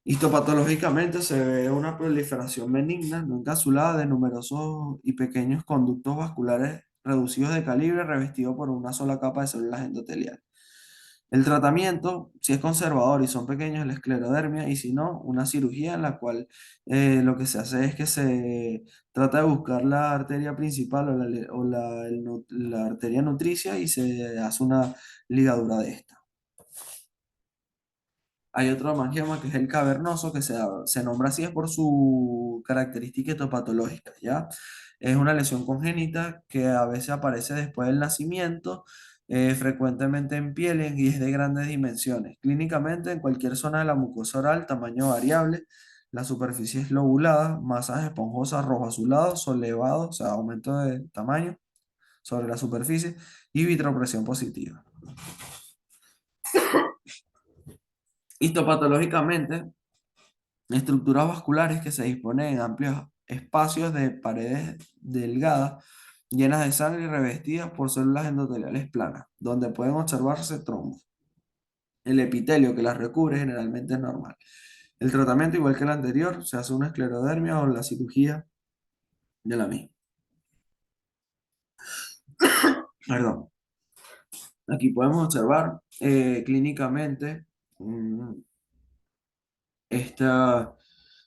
Histopatológicamente se ve una proliferación benigna, no encapsulada, de numerosos y pequeños conductos vasculares reducidos de calibre, revestidos por una sola capa de células endoteliales. El tratamiento, si es conservador y son pequeños, es la esclerodermia, y si no, una cirugía en la cual lo que se hace es que se trata de buscar la arteria principal o la arteria nutricia y se hace una ligadura de esta. Hay otro hemangioma que es el cavernoso, que se nombra así es por su característica histopatológica, ¿ya? Es una lesión congénita que a veces aparece después del nacimiento, frecuentemente en piel y es de grandes dimensiones. Clínicamente, en cualquier zona de la mucosa oral, tamaño variable, la superficie es lobulada, masas esponjosas rojo azulado, solevado, o sea, aumento de tamaño sobre la superficie y vitropresión positiva. Histopatológicamente, estructuras vasculares que se disponen en amplios espacios de paredes delgadas, llenas de sangre y revestidas por células endoteliales planas, donde pueden observarse trombos. El epitelio que las recubre generalmente es normal. El tratamiento, igual que el anterior, se hace una esclerodermia o la cirugía de la misma. Perdón. Aquí podemos observar clínicamente mm, esta,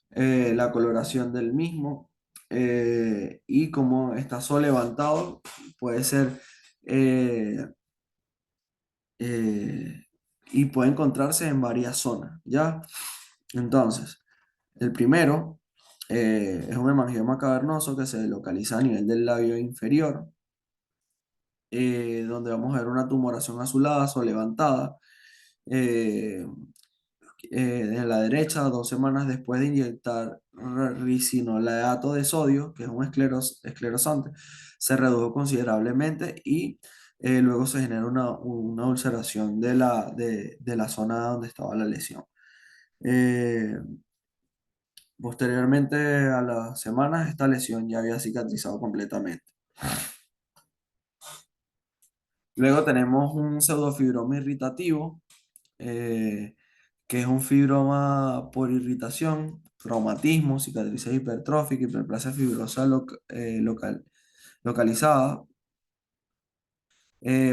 la coloración del mismo y como está sol levantado, puede ser eh, eh, y puede encontrarse en varias zonas, ¿ya? Entonces, el primero es un hemangioma cavernoso que se localiza a nivel del labio inferior, donde vamos a ver una tumoración azulada, sol levantada. eh, en la derecha, 2 semanas después de inyectar ricinolato de sodio, que es un esclerosante, se redujo considerablemente y luego se genera una ulceración de la zona donde estaba la lesión. Eh, Posteriormente a las semanas, esta lesión ya había cicatrizado completamente. Luego tenemos un pseudofibroma irritativo, eh, que es un fibroma por irritación, traumatismo, cicatrices hipertróficas, hiperplasia fibrosa localizada,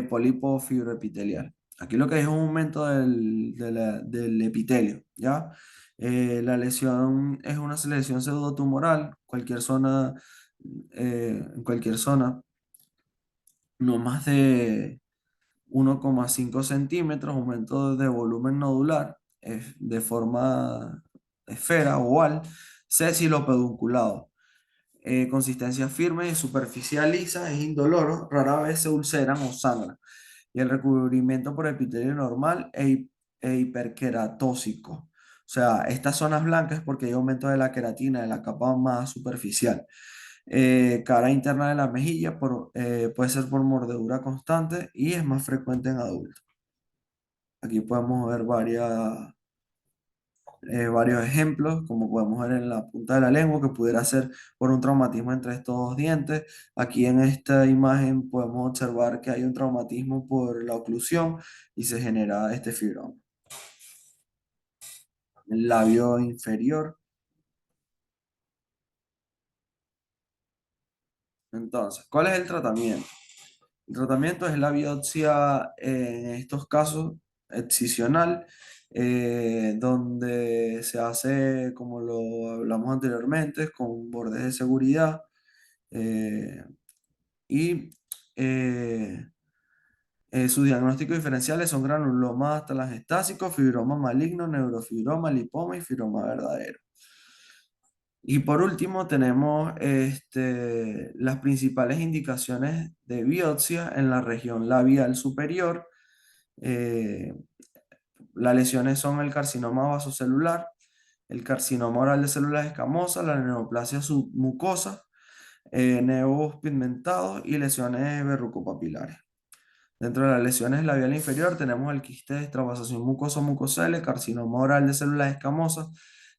pólipo fibroepitelial. Aquí lo que hay es un aumento del epitelio, ¿ya? La lesión es una lesión pseudotumoral, en cualquier zona, no más de 1,5 centímetros, aumento de volumen nodular, de forma esfera oval, sésilo pedunculado. Consistencia firme y superficial lisa, es indoloro, rara vez se ulceran o sangran. Y el recubrimiento por epitelio normal e hiperqueratóxico. O sea, estas zonas blancas es porque hay aumento de la queratina, de la capa más superficial. Cara interna de la mejilla puede ser por mordedura constante y es más frecuente en adultos. Aquí podemos ver varios ejemplos, como podemos ver en la punta de la lengua, que pudiera ser por un traumatismo entre estos dos dientes. Aquí en esta imagen podemos observar que hay un traumatismo por la oclusión y se genera este fibroma. El labio inferior. Entonces, ¿cuál es el tratamiento? El tratamiento es la biopsia en estos casos excisional, donde se hace, como lo hablamos anteriormente, con bordes de seguridad eh, y eh, sus diagnósticos diferenciales son granulomas telangiectásicos, fibroma maligno, neurofibroma, lipoma y fibroma verdadero. Y por último tenemos las principales indicaciones de biopsia en la región labial superior. Eh, las lesiones son el carcinoma vasocelular, el carcinoma oral de células escamosas, la neoplasia submucosa, nevos pigmentados y lesiones verrucopapilares. Dentro de las lesiones labial inferior tenemos el quiste de extravasación mucoso-mucosal, el carcinoma oral de células escamosas,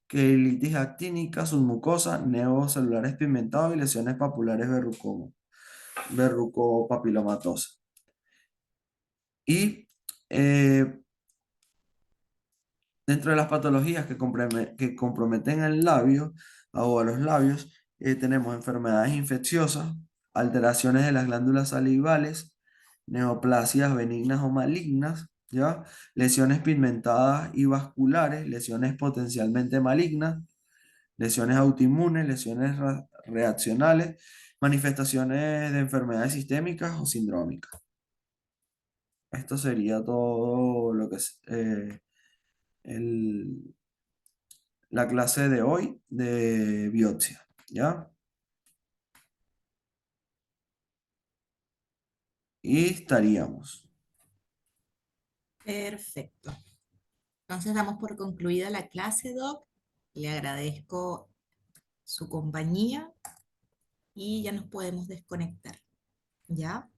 querilitis actínica, submucosa, nevos celulares pigmentados y lesiones papulares verrucopapilomatosas. Y eh, dentro de las patologías que comprometen el labio o a los labios, tenemos enfermedades infecciosas, alteraciones de las glándulas salivales, neoplasias benignas o malignas, ¿ya? Lesiones pigmentadas y vasculares, lesiones potencialmente malignas, lesiones autoinmunes, lesiones reaccionales, manifestaciones de enfermedades sistémicas o sindrómicas. Esto sería todo lo que es el, la clase de hoy de biopsia, ¿ya? Y estaríamos. Perfecto. Entonces damos por concluida la clase, Doc. Le agradezco su compañía y ya nos podemos desconectar. ¿Ya?